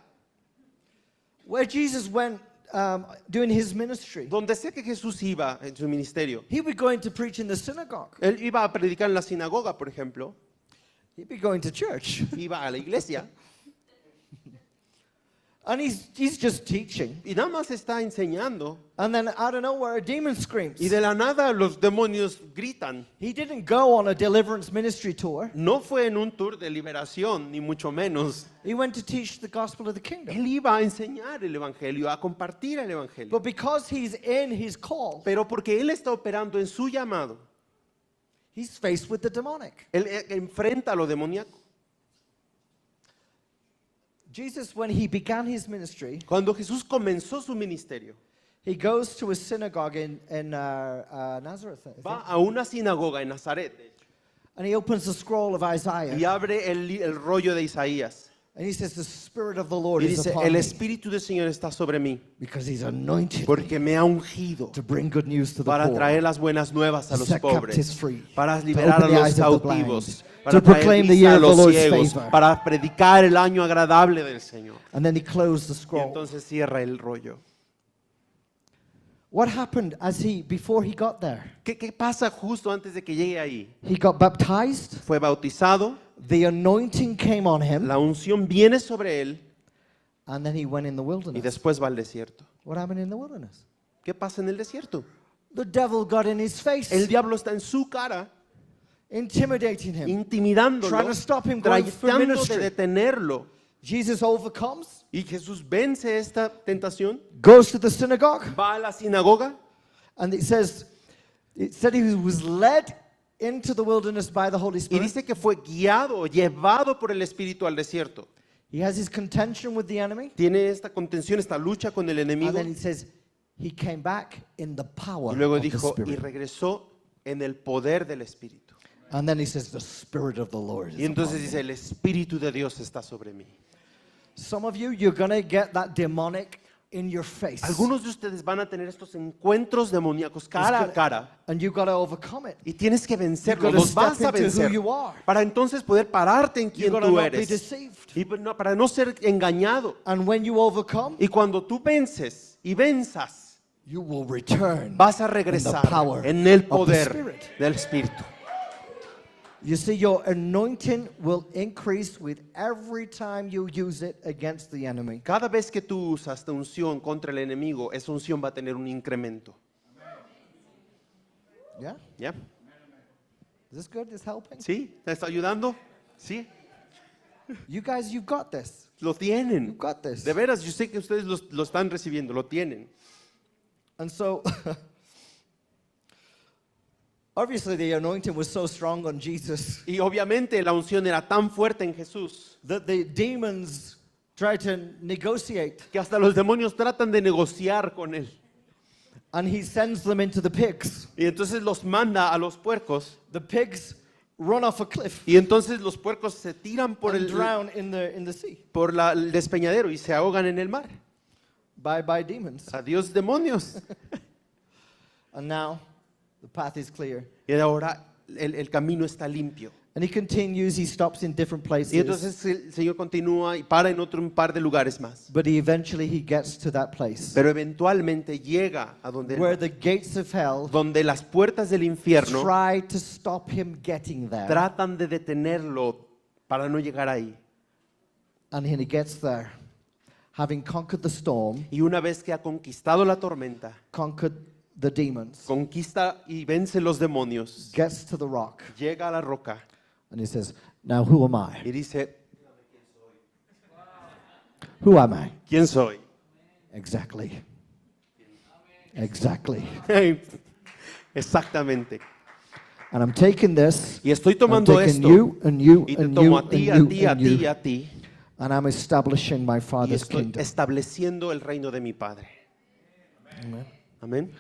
Where Jesus went doing his ministry, Donde sea que Jesús iba en su ministerio, he'd be going to preach in the synagogue. él iba a predicar en la sinagoga, por ejemplo, He'd be going to church. iba a la iglesia And he's just teaching. y nada más está enseñando. And then out of nowhere, a demon screams. Y de la nada los demonios gritan. He didn't go on a deliverance ministry tour. No fue en un tour de liberación, ni mucho menos. He went to teach the gospel of the kingdom. Él iba a enseñar el evangelio, a compartir el evangelio. But because he's in his call, Pero porque él está operando en su llamado, he's faced with the demonic. él enfrenta a lo demoníaco. Jesus, when he began his ministry, Cuando Jesús comenzó su ministerio, he goes to a synagogue in Nazareth, I think. va a una sinagoga en Nazaret And he opens the scroll of Isaiah. y abre el rollo de Isaías. And he says, the Spirit of the Lord Y is dice, upon el me, Espíritu del Señor está sobre mí, because he's anointed me porque me ha ungido to bring good news to the para poor, traer las buenas nuevas a to los set captives pobres, free, para to liberar a open the los eyes of the blind, cautivos, para to proclaim traer the vista year a of the los Lord's ciegos, favor. para predicar el año agradable del Señor. And then he closed the Y scroll. entonces cierra el rollo. What happened before he got there? ¿Qué pasa justo antes de que llegue ahí? He got baptized. Fue bautizado, The anointing came on him. la unción viene sobre él And then he went in the y wilderness. después va al desierto. What happened in the wilderness? ¿Qué pasa en el desierto? The devil got in his face, El diablo está en su cara, intimidating him, intimidándolo, trying to stop him going for tratando de ministry. detenerlo. Jesus overcomes, Y Jesús vence esta tentación, goes to the synagogue, va a la sinagoga and it said he was led into the wilderness by the Holy y Spirit. dice que fue guiado, llevado por el Espíritu al desierto. He has his contention with the enemy, Tiene esta contención, esta lucha con el enemigo. and then he says he came back in the power Y luego of the dijo, y Spirit. regresó en el poder del Espíritu. And then he says the Spirit of the Lord is Y entonces upon me. dice, el Espíritu de Dios está sobre mí. Some of you, you're going to get that demonic in your face. Algunos de ustedes van a tener estos encuentros demoníacos cara a cara. And you've got to overcome it. Y tienes que vencerlo, You've got to los vas a step into who vencer. you are. Para entonces poder pararte en You've quien got to tú not be eres. deceived. Y para no ser engañado. And when you overcome, Y cuando tú vences y venzas, you will return. vas a in the regresar power en el of the poder Spirit. del Espíritu. You see, your anointing will increase with every time you use it against the enemy. Cada vez que tú usas esta unción contra el enemigo, esa unción va a tener un incremento. Yeah? ¿Ya? Is this good? Is helping? ¿Sí? ¿Te está ayudando? Sí. You guys, you've got this. Lo tienen. You've got this. De veras, yo sé que ustedes lo están recibiendo, lo tienen. And so, obviously, the anointing was so strong on Jesus Y obviamente la unción era tan fuerte en Jesús that the demons tried to negotiate, que hasta los demonios tratan de negociar con él. and he sends them into the pigs. Y entonces los manda a los puercos. The pigs run off a cliff Y entonces los puercos se tiran por and el drown in the sea el despeñadero y se ahogan en el mar. by demons. Adiós demonios. And now the path is clear. Y ahora el camino está limpio. And he continues, he stops in different Y places. entonces el Señor continúa y para en un par de lugares más. But eventually he gets to that place Pero eventualmente llega a donde, where the gates of hell donde las puertas del infierno try to stop him getting there. tratan de detenerlo para no llegar ahí. And he gets there, having conquered the storm, Y una vez que ha conquistado la tormenta, conquered the demons, conquista y vence los demonios, gets to the rock, llega a la roca and he says, now who am I? y dice, Who am I? ¿quién soy? Exactly. Exactly. Exactamente. And I'm taking this, Y estoy I'm tomando taking esto you and you y te and tomo you a ti, and a you ti, a and ti, you, a ti and I'm establishing my y Father's estoy kingdom. estableciendo el reino de mi Padre. Amen. Amén.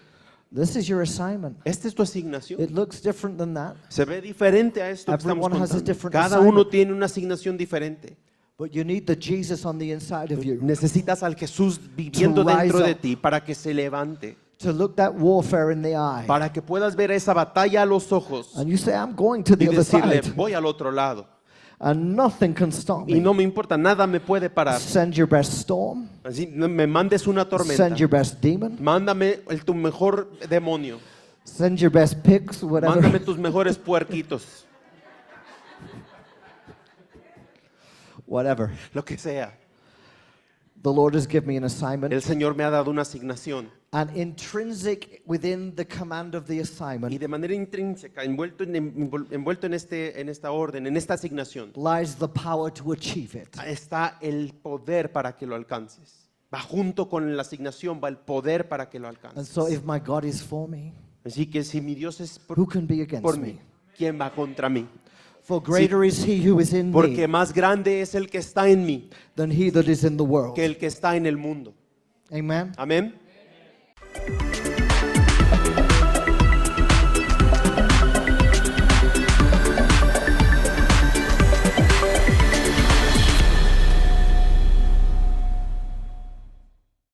This is your assignment. Esta es tu asignación. It looks different than that, Se ve diferente a esto que estamos Everyone has a contando. different Cada uno assignment. tiene una asignación diferente. but you need the Jesus on the inside of you Necesitas al Jesús viviendo To rise dentro de up. ti para que se levante, to look that warfare in the eye. para que puedas ver esa batalla a los ojos And you say, I'm going to the y other decirle, side. voy al otro lado. And nothing can stop Y me. no me importa, nada me puede parar. Send your best storm. Así me mandes una tormenta. Send your best demon. Mándame tu mejor demonio. Send your best pigs, whatever. Mándame tus mejores puerquitos. Whatever. Lo que sea. The Lord has given me an assignment. El Señor me ha dado una asignación. And intrinsic within the command of the Y assignment de manera intrínseca, envuelto en esta orden, en esta asignación, lies the power to achieve it. está el poder para que lo alcances. Va junto con la asignación, va el poder para que lo And alcances. so if my God is for me, Así que si mi Dios es who can be por against mí, me? ¿quién va contra mí? For greater is he who is in Porque me más grande es el que está en mí than he that is in the world. que el que está en el mundo. Amen. Amén.